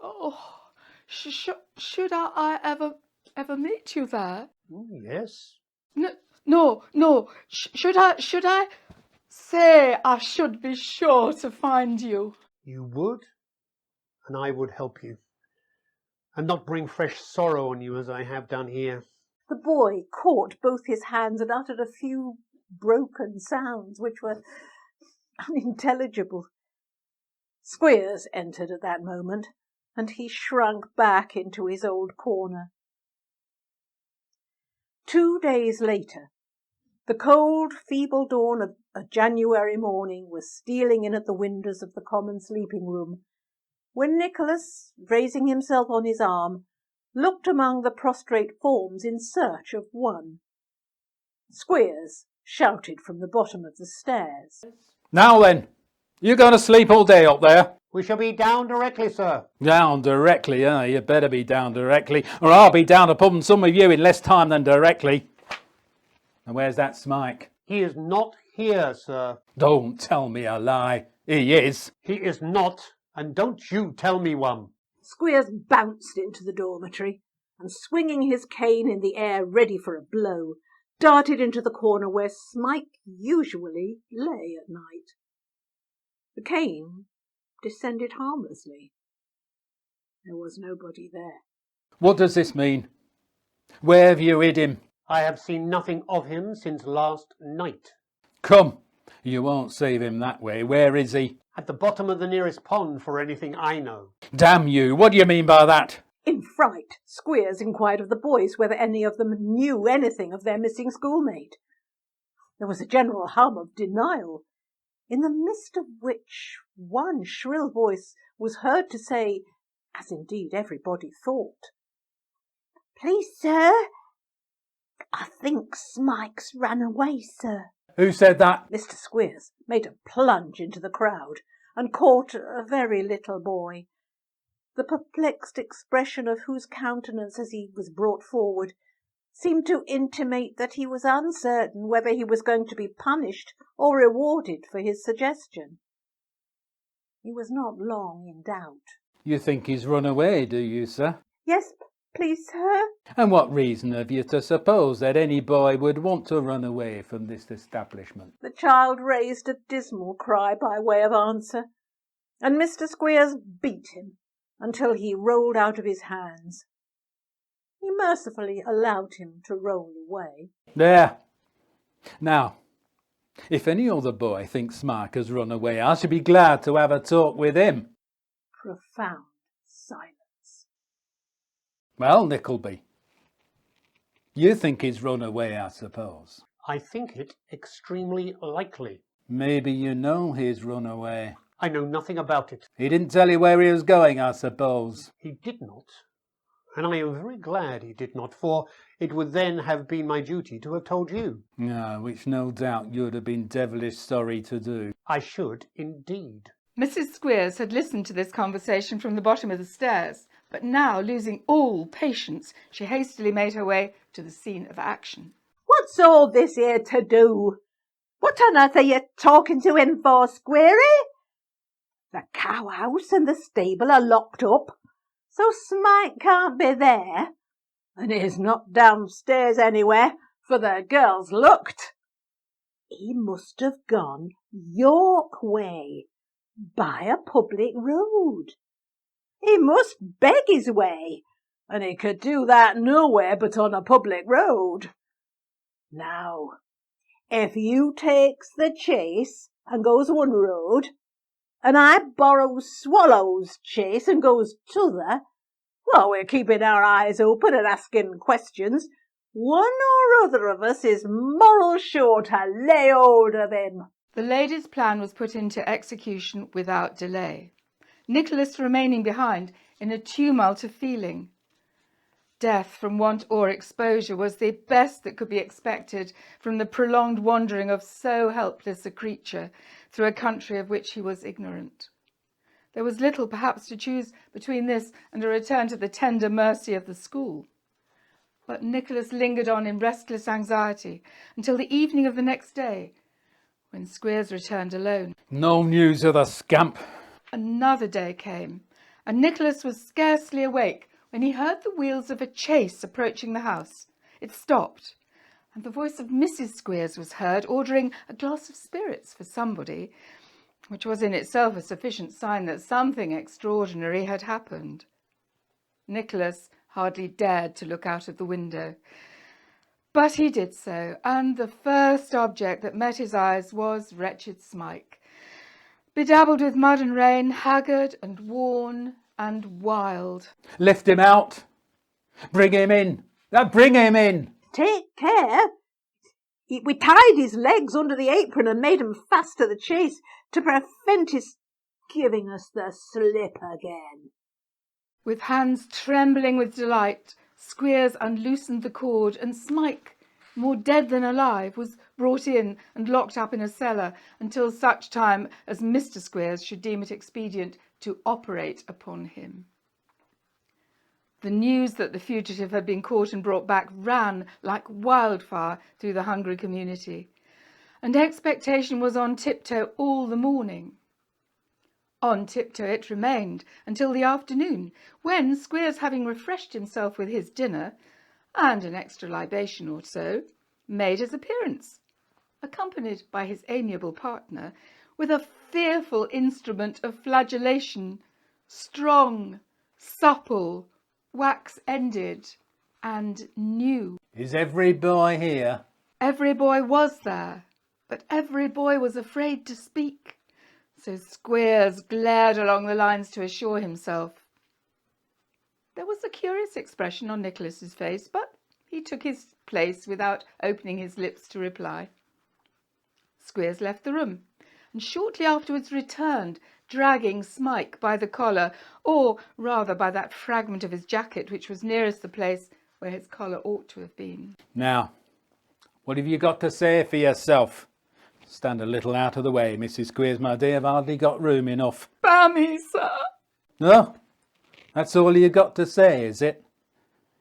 Oh, should I ever meet you there? Oh, yes. No. Should I say I should be sure to find you? You would, and I would help you, and not bring fresh sorrow on you as I have done here. The boy caught both his hands and uttered a few broken sounds which were unintelligible. Squeers entered at that moment, and he shrunk back into his old corner. 2 days later, the cold, feeble dawn of a January morning was stealing in at the windows of the common sleeping-room, when Nicholas, raising himself on his arm, looked among the prostrate forms in search of one. Squeers shouted from the bottom of the stairs. Now then, you going to sleep all day up there? We shall be down directly, sir. Down directly, eh? You better be down directly, or I'll be down upon some of you in less time than directly. And where's that Smike? He is not here, sir. Don't tell me a lie. He is. He is not, and don't you tell me one. Squeers bounced into the dormitory, and swinging his cane in the air ready for a blow, darted into the corner where Smike usually lay at night. The cane descended harmlessly. There was nobody there. What does this mean? Where have you hid him? I have seen nothing of him since last night. Come, you won't save him that way. Where is he? At the bottom of the nearest pond, for anything I know. Damn you, what do you mean by that? In fright, Squeers inquired of the boys whether any of them knew anything of their missing schoolmate. There was a general hum of denial, in the midst of which one shrill voice was heard to say, as indeed everybody thought, "Please, sir, I think Smike's ran away, sir." Who said that? Mr. Squeers made a plunge into the crowd and caught a very little boy, the perplexed expression of whose countenance as he was brought forward seemed to intimate that he was uncertain whether he was going to be punished or rewarded for his suggestion. He was not long in doubt. You think he's run away, do you, sir? "Yes, please, sir." And what reason have you to suppose that any boy would want to run away from this establishment? The child raised a dismal cry by way of answer, and Mr. Squeers beat him until he rolled out of his hands. He mercifully allowed him to roll away. There. Now, if any other boy thinks Smike has run away, I should be glad to have a talk with him. Profound silence. Well, Nickleby, you think he's run away, I suppose. I think it extremely likely. Maybe you know he's run away. I know nothing about it. He didn't tell you where he was going, I suppose. He did not, and I am very glad he did not, for it would then have been my duty to have told you. Which no doubt you'd have been devilish sorry to do. I should indeed. Mrs. Squeers had listened to this conversation from the bottom of the stairs, but now, losing all patience, she hastily made her way to the scene of action. "What's all this here to do? What on earth are you talking to him for, Squeery? The cow-house and the stable are locked up, so Smike can't be there, and he's not downstairs anywhere, for the girls looked. He must have gone York way, by a public road. He must beg his way, and he could do that nowhere but on a public road. Now, if you takes the chase and goes one road, and I borrows Swallow's chase and goes t'other, while we're keeping our eyes open and asking questions, one or other of us is moral sure to lay hold of him." The lady's plan was put into execution without delay, Nicholas remaining behind in a tumult of feeling. Death from want or exposure was the best that could be expected from the prolonged wandering of so helpless a creature through a country of which he was ignorant. There was little perhaps to choose between this and a return to the tender mercy of the school. But Nicholas lingered on in restless anxiety until the evening of the next day, when Squeers returned alone. No news of the scamp. Another day came, and Nicholas was scarcely awake when he heard the wheels of a chaise approaching the house. It stopped, and the voice of Mrs. Squeers was heard ordering a glass of spirits for somebody, which was in itself a sufficient sign that something extraordinary had happened. Nicholas hardly dared to look out of the window, but he did so, and the first object that met his eyes was wretched Smike, bedabbled with mud and rain, haggard and worn and wild. Lift him out. Bring him in. Bring him in. "Take care. We tied his legs under the apron and made 'em fast to the chaise to prevent his giving us the slip again." With hands trembling with delight, Squeers unloosened the cord, and Smike, more dead than alive, was brought in and locked up in a cellar until such time as Mr. Squeers should deem it expedient to operate upon him. The news that the fugitive had been caught and brought back ran like wildfire through the hungry community, and expectation was on tiptoe all the morning. On tiptoe it remained until the afternoon, when, Squeers having refreshed himself with his dinner and an extra libation or so, made his appearance, accompanied by his amiable partner, with a fearful instrument of flagellation, strong, supple, wax-ended, and new. Is every boy here? Every boy was there, but every boy was afraid to speak, so Squeers glared along the lines to assure himself. There was a curious expression on Nicholas's face, but he took his place without opening his lips to reply. Squeers left the room, and shortly afterwards returned, dragging Smike by the collar, or rather by that fragment of his jacket which was nearest the place where his collar ought to have been. Now, what have you got to say for yourself? Stand a little out of the way, Mrs. Squeers, my dear. I've hardly got room enough. Bammy, sir. No? That's all you got to say, is it?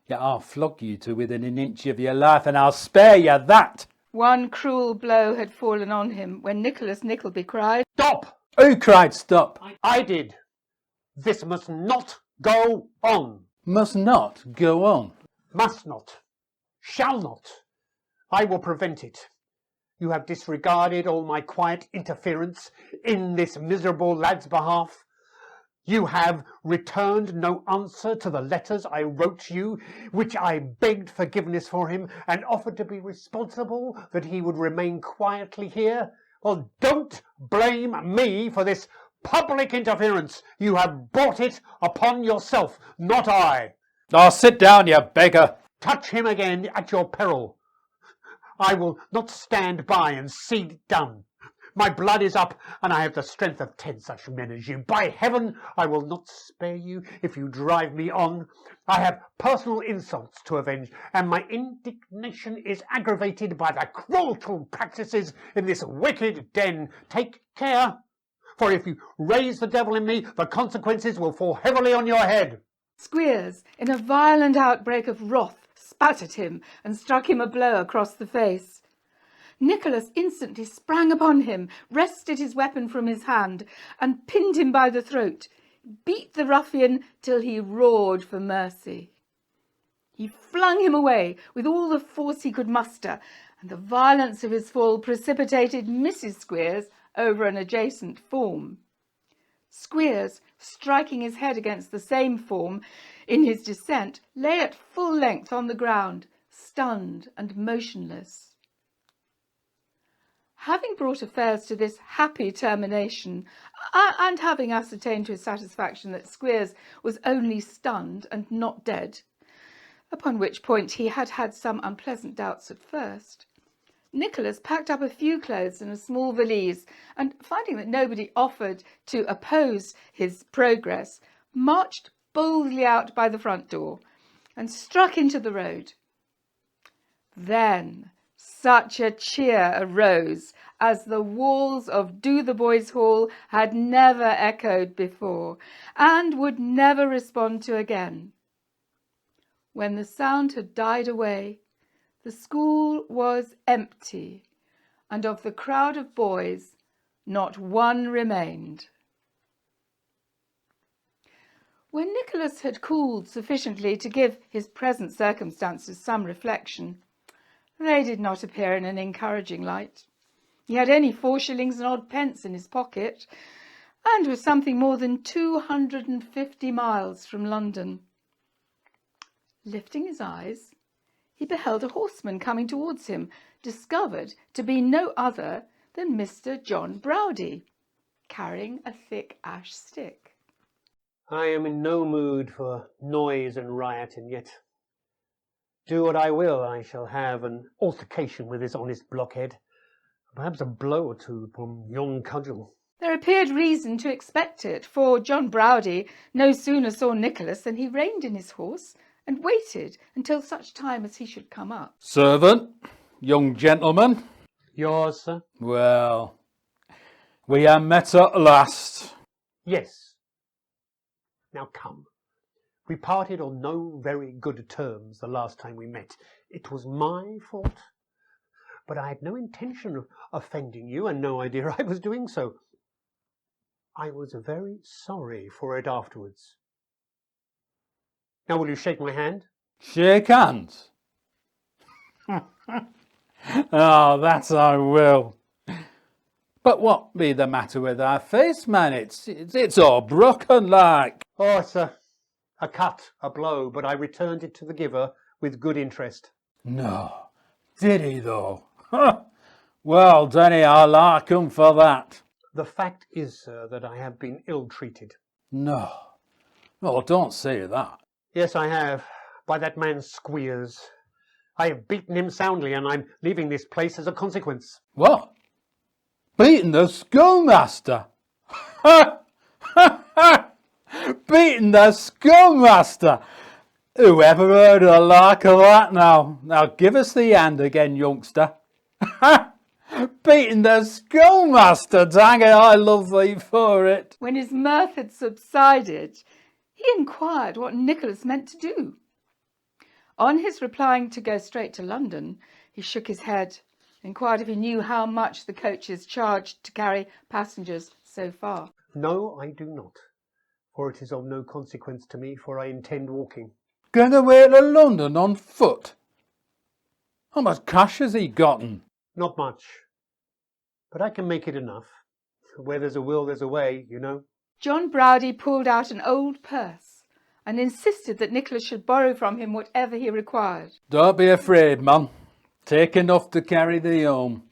Yeah, I'll flog you to within an inch of your life, and I'll spare you that. One cruel blow had fallen on him when Nicholas Nickleby cried, Stop! Who cried stop? I did. This must not go on. Must not go on. Must not. Shall not. I will prevent it. You have disregarded all my quiet interference in this miserable lad's behalf. You have returned no answer to the letters I wrote you, which I begged forgiveness for him and offered to be responsible that he would remain quietly here. Well, don't blame me for this public interference. You have brought it upon yourself, not I. Oh, sit down, you beggar. Touch him again at your peril. I will not stand by and see it done. My blood is up, and I have the strength of 10 such men as you. By heaven, I will not spare you if you drive me on. I have personal insults to avenge, and my indignation is aggravated by the cruel practices in this wicked den. Take care, for if you raise the devil in me, the consequences will fall heavily on your head. Squeers, in a violent outbreak of wrath, spat at him and struck him a blow across the face. Nicholas instantly sprang upon him, wrested his weapon from his hand, and pinned him by the throat, beat the ruffian till he roared for mercy. He flung him away with all the force he could muster, and the violence of his fall precipitated Mrs. Squeers over an adjacent form. Squeers, striking his head against the same form in his descent, lay at full length on the ground, stunned and motionless. Having brought affairs to this happy termination, and having ascertained to his satisfaction that Squeers was only stunned and not dead, upon which point he had had some unpleasant doubts at first, Nicholas packed up a few clothes in a small valise, and finding that nobody offered to oppose his progress, marched boldly out by the front door and struck into the road. Then such a cheer arose as the walls of Dotheboys Hall had never echoed before, and would never respond to again. When the sound had died away, the school was empty, and of the crowd of boys, not one remained. When Nicholas had cooled sufficiently to give his present circumstances some reflection, they did not appear in an encouraging light. He had only 4 shillings and odd pence in his pocket, and was something more than 250 miles from London. Lifting his eyes, he beheld a horseman coming towards him, discovered to be no other than Mr. John Browdie, carrying a thick ash stick. I am in no mood for noise and riot, and yet, do what I will, I shall have an altercation with this honest blockhead, perhaps a blow or two from yon cudgel. There appeared reason to expect it, for John Browdie no sooner saw Nicholas than he reined in his horse and waited until such time as he should come up. Servant, young gentleman. Yours, sir? Well, we are met at last. Yes. Now come. We parted on no very good terms the last time we met. It was my fault, but I had no intention of offending you and no idea I was doing so. I was very sorry for it afterwards. Now will you shake my hand? Shake hands. Oh, that I will. But what be the matter with our face, man? It's all broken like. Oh, it's a cut, a blow, but I returned it to the giver with good interest. No, did he though? Well, Denny, I like him for that. The fact is, sir, that I have been ill-treated. No, don't say that. Yes, I have, by that man Squeers. I have beaten him soundly, and I'm leaving this place as a consequence. What? Beaten the schoolmaster? Beaten the schoolmaster? Who ever heard the like of that now? Now give us the hand again, youngster. Beaten the schoolmaster, dang it, I love thee for it. When his mirth had subsided, he inquired what Nicholas meant to do. On his replying to go straight to London, he shook his head, inquired if he knew how much the coaches charged to carry passengers so far. No, I do not, for it is of no consequence to me, for I intend walking. Going away to London on foot? How much cash has he gotten? Not much, but I can make it enough. Where there's a will, there's a way, you know. John Browdie pulled out an old purse and insisted that Nicholas should borrow from him whatever he required. Don't be afraid, man. Take enough to carry thee home.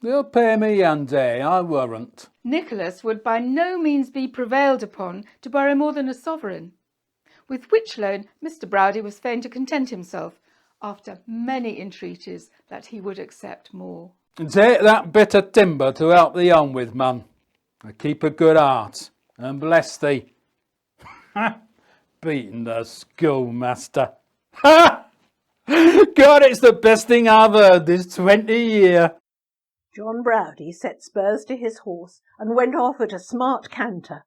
They'll pay me one day, I warrant. Nicholas would by no means be prevailed upon to borrow more than a sovereign, with which loan Mr. Browdie was fain to content himself, after many entreaties that he would accept more. And take that bit of timber to help thee on with, man. And keep a good heart, and bless thee. Beaten the schoolmaster. Ha! God, it's the best thing I've heard this 20 year. John Browdie set spurs to his horse and went off at a smart canter.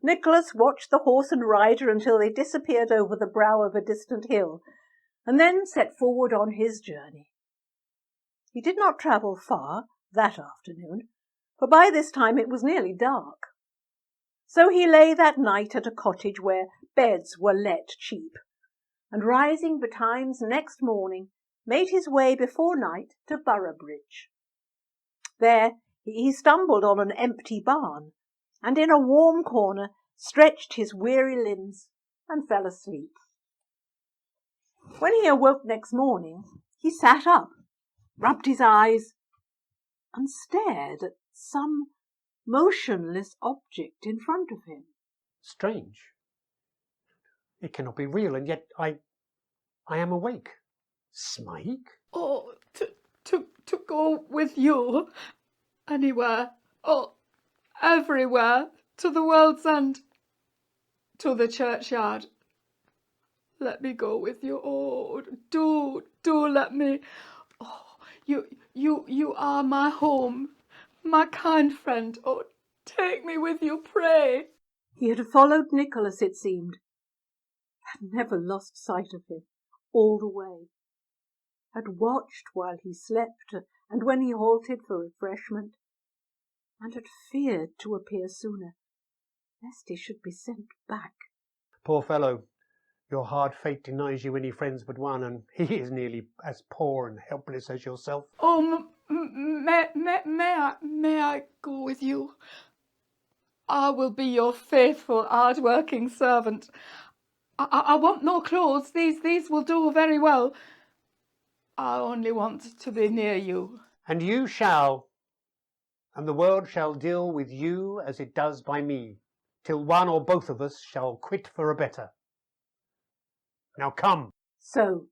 Nicholas watched the horse and rider until they disappeared over the brow of a distant hill, and then set forward on his journey. He did not travel far that afternoon, for by this time it was nearly dark. So he lay that night at a cottage where beds were let cheap, and rising betimes next morning, made his way before night to Boroughbridge. There he stumbled on an empty barn, and in a warm corner stretched his weary limbs and fell asleep. When he awoke next morning, he sat up, rubbed his eyes, and stared at some motionless object in front of him. Strange. It cannot be real, and yet I am awake. Smike? Oh, to go with you anywhere, oh, everywhere, to the world's end, to the churchyard. Let me go with you. Oh, do let me. Oh, you are my home, my kind friend. Oh, take me with you, pray. He had followed Nicholas, it seemed, had never lost sight of him all the way, had watched while he slept and when he halted for refreshment, and had feared to appear sooner, lest he should be sent back. Poor fellow, your hard fate denies you any friends but one, and he is nearly as poor and helpless as yourself. Oh, may I go with you? I will be your faithful, hard-working servant. I want no clothes. These will do very well. I only want to be near you. And you shall, and the world shall deal with you as it does by me, till one or both of us shall quit for a better. Now come. So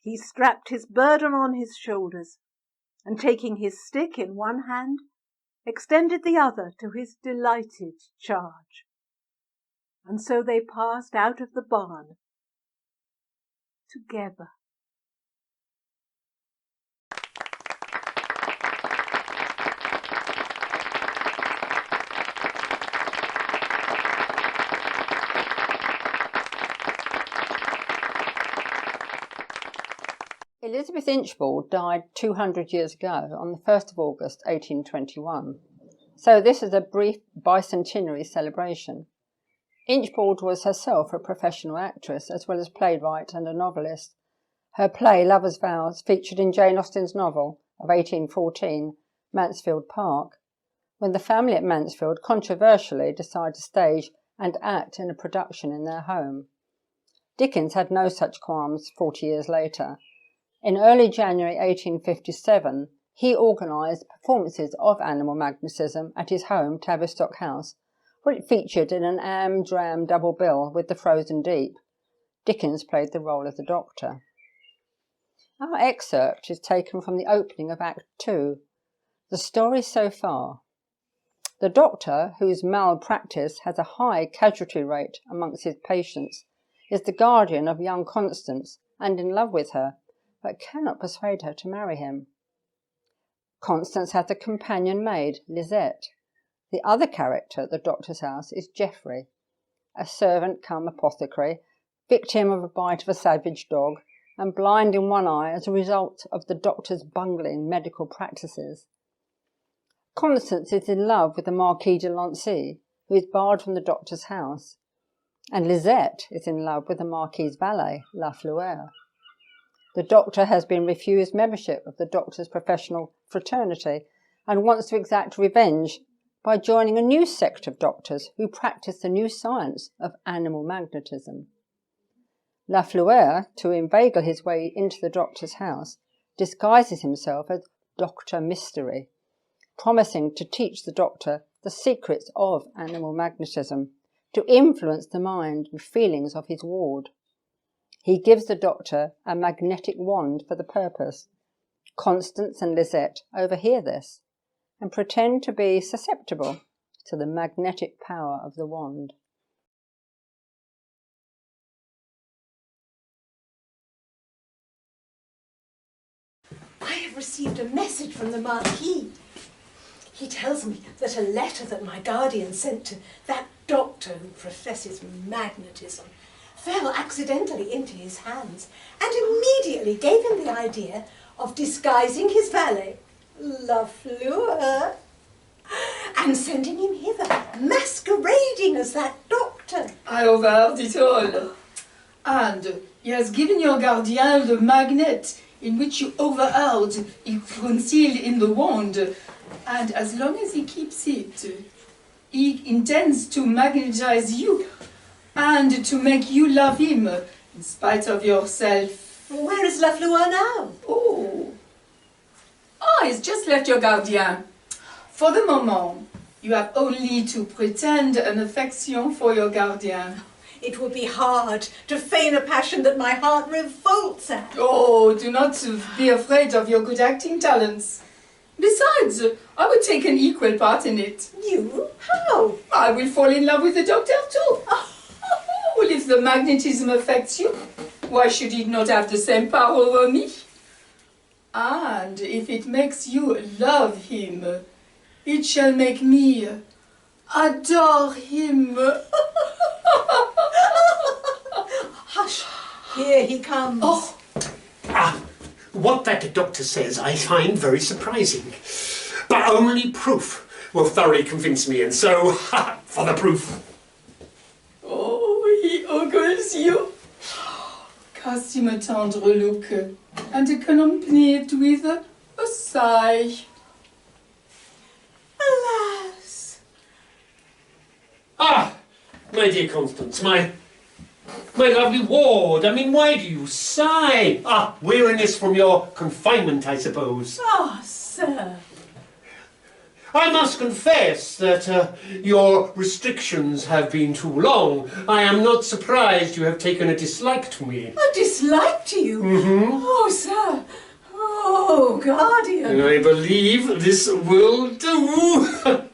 he strapped his burden on his shoulders, and taking his stick in one hand, extended the other to his delighted charge. And so they passed out of the barn together. Elizabeth Inchbald died 200 years ago on the 1st of August 1821. So this is a brief bicentenary celebration. Inchbald was herself a professional actress as well as playwright and a novelist. Her play Lover's Vows featured in Jane Austen's novel of 1814, Mansfield Park, when the family at Mansfield controversially decided to stage and act in a production in their home. Dickens had no such qualms 40 years later. In early January 1857, he organised performances of Animal Magnetism at his home, Tavistock House, where it featured in an am-dram double bill with The Frozen Deep. Dickens played the role of the Doctor. Our excerpt is taken from the opening of Act 2. The story so far. The Doctor, whose malpractice has a high casualty rate amongst his patients, is the guardian of young Constance and in love with her, but cannot persuade her to marry him. Constance has a companion maid, Lisette. The other character at the Doctor's house is Geoffrey, a servant come apothecary, victim of a bite of a savage dog, and blind in one eye as a result of the Doctor's bungling medical practices. Constance is in love with the Marquis de Lancy, who is barred from the Doctor's house, and Lisette is in love with the Marquis's valet, La Fleur. The Doctor has been refused membership of the Doctor's professional fraternity and wants to exact revenge by joining a new sect of doctors who practice the new science of animal magnetism. La Fleur, to inveigle his way into the Doctor's house, disguises himself as Dr. Mystery, promising to teach the Doctor the secrets of animal magnetism, to influence the mind and feelings of his ward. He gives the Doctor a magnetic wand for the purpose. Constance and Lisette overhear this and pretend to be susceptible to the magnetic power of the wand. I have received a message from the Marquis. He tells me that a letter that my guardian sent to that doctor who professes magnetism fell accidentally into his hands and immediately gave him the idea of disguising his valet, La Fleur, and sending him hither, masquerading as that doctor. I overheard it all. And he has given your guardian the magnet in which you overheard it concealed in the wand. And as long as he keeps it, he intends to magnetize you and to make you love him in spite of yourself. Where is La Fleur now? Oh, he's just left your guardian. For the moment, you have only to pretend an affection for your guardian. It would be hard to feign a passion that my heart revolts at. Oh, do not be afraid of your good acting talents. Besides, I would take an equal part in it. You? How? I will fall in love with the doctor too. Well, if the magnetism affects you, why should it not have the same power over me? And if it makes you love him, it shall make me adore him. Hush, here he comes. Oh. What that doctor says I find very surprising. But only proof will thoroughly convince me, and so, for the proof. Oh, he ogles you. Cast him a tendre look, and accompany it with a sigh. Alas! My dear Constance, my lovely ward, why do you sigh? Weariness from your confinement, I suppose. Sir. I must confess that your restrictions have been too long. I am not surprised you have taken a dislike to me. A dislike to you? Mm-hmm. Oh, sir. Oh, guardian. I believe this will do.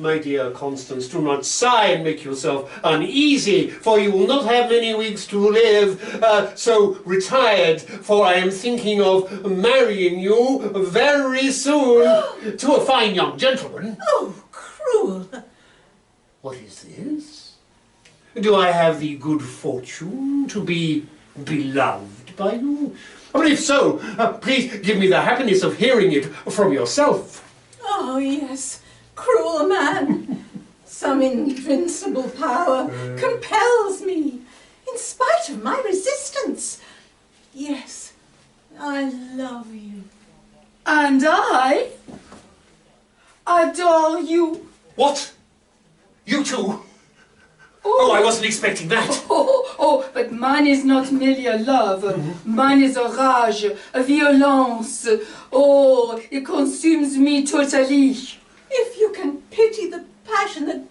My dear Constance, do not sigh and make yourself uneasy, for you will not have many weeks to live so retired, for I am thinking of marrying you very soon to a fine young gentleman. Oh, cruel. What is this? Do I have the good fortune to be beloved by you? If so, please give me the happiness of hearing it from yourself. Oh, yes. Cruel man, some invincible power compels me, in spite of my resistance. Yes, I love you. And I adore you. What? You too? Oh, I wasn't expecting that. But mine is not merely a love. Mine is a rage, a violence. Oh, it consumes me totally. If you can pity the passion that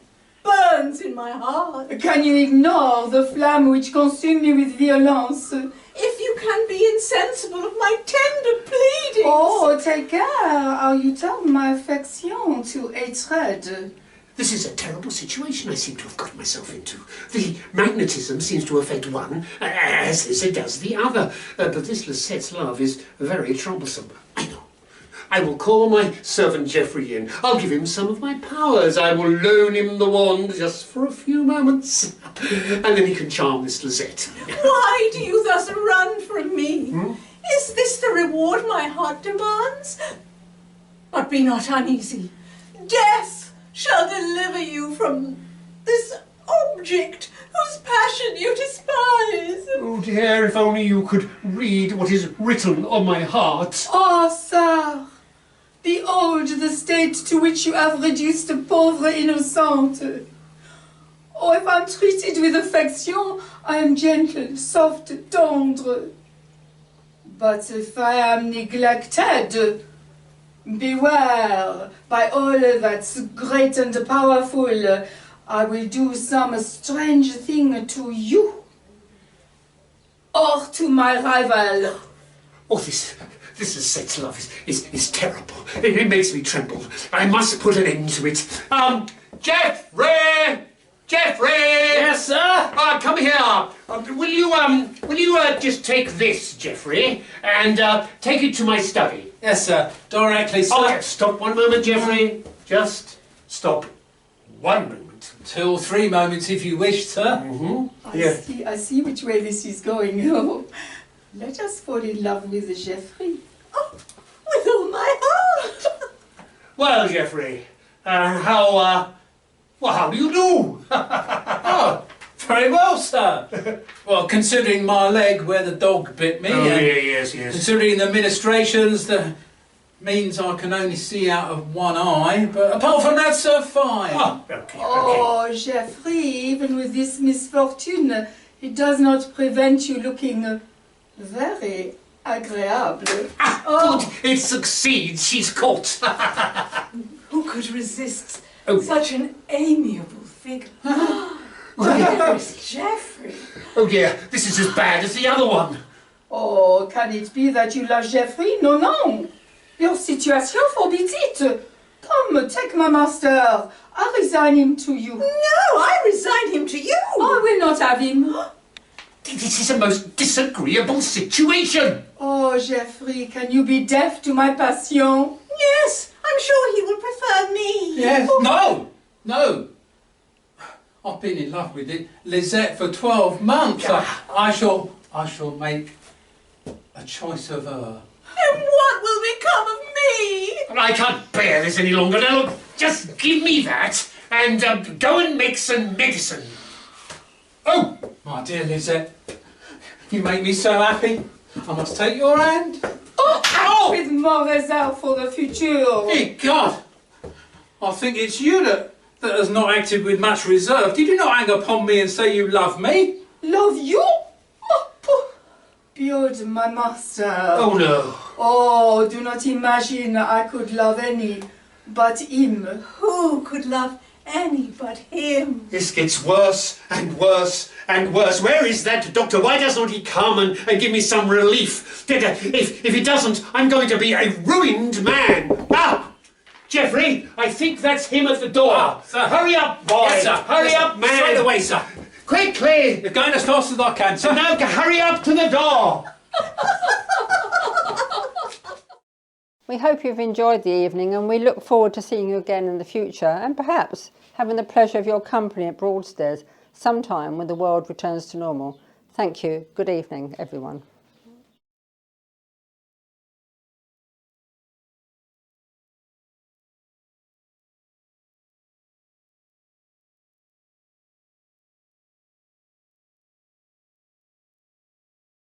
burns in my heart. Can you ignore the flame which consumes me with violence? If you can be insensible of my tender pleadings. Oh, take care how you turn my affection to hatred. This is a terrible situation I seem to have got myself into. The magnetism seems to affect one as it does the other. But this Lisette's love is very troublesome. I know. I will call my servant Geoffrey in. I'll give him some of my powers. I will loan him the wand just for a few moments. And then he can charm Miss Lisette. Why do you thus run from me? Is this the reward my heart demands? But be not uneasy. Death shall deliver you from this object whose passion you despise. Oh dear, if only you could read what is written on my heart. Oh, sir, behold the state to which you have reduced the pauvre innocente. Oh, if I'm treated with affection, I am gentle, soft, tendre. But if I am neglected, beware, by all that's great and powerful, I will do some strange thing to you, or to my rival. Oh, this Lisette's love is terrible. It makes me tremble. I must put an end to it. Geoffrey! Geoffrey! Yes, sir? Come here. Will you just take this, Geoffrey, and take it to my study? Yes, sir. Directly, sir. Oh, yes. Stop one moment, Geoffrey. Just stop 1 moment. 2 or 3 moments if you wish, sir. I see which way this is going. Oh, let us fall in love with Geoffrey. Oh, with all my heart. Well, Geoffrey, how do you do? Oh, very well, sir. Well, considering my leg where the dog bit me, yes. considering the ministrations, that means I can only see out of one eye, but apart from that, sir, fine. Oh, okay. Oh, Geoffrey, even with this misfortune, it does not prevent you looking very agréable. Good. It succeeds. She's caught. Who could resist Oh. such an amiable figure? Geoffrey. Oh dear, this is as bad as the other one. Oh, can it be that you love Geoffrey? No. Your situation forbids it. Come, take my master. I resign him to you. No, I resign him to you. I will not have him. This is a most disagreeable situation. Oh, Geoffrey, can you be deaf to my passion? Yes, I'm sure he will prefer me. Yes. No. I've been in love with Lisette for 12 months. I shall make a choice of her. And what will become of me? I can't bear this any longer. Now, look, just give me that and go and make some medicine. Oh! My dear Lisette, you make me so happy. I must take your hand. Act with more reserve for the future. Hey, God! I think it's you that has not acted with much reserve. Did you not hang upon me and say you love me? Love you? Behold, my master. Oh, no. Oh, do not imagine I could love any but him. Who could love any but him? This gets worse and worse and worse. Where is that doctor? Why doesn't he come and give me some relief? If he doesn't, I'm going to be a ruined man. Geoffrey, I think that's him at the door. Sir. Hurry up, boy. Yes, sir. Hurry up, man. Straight away, sir. Quickly. You're going as fast as I can, sir. Now, hurry up to the door. We hope you've enjoyed the evening and we look forward to seeing you again in the future and perhaps having the pleasure of your company at Broadstairs sometime when the world returns to normal. Thank you. Good evening, everyone.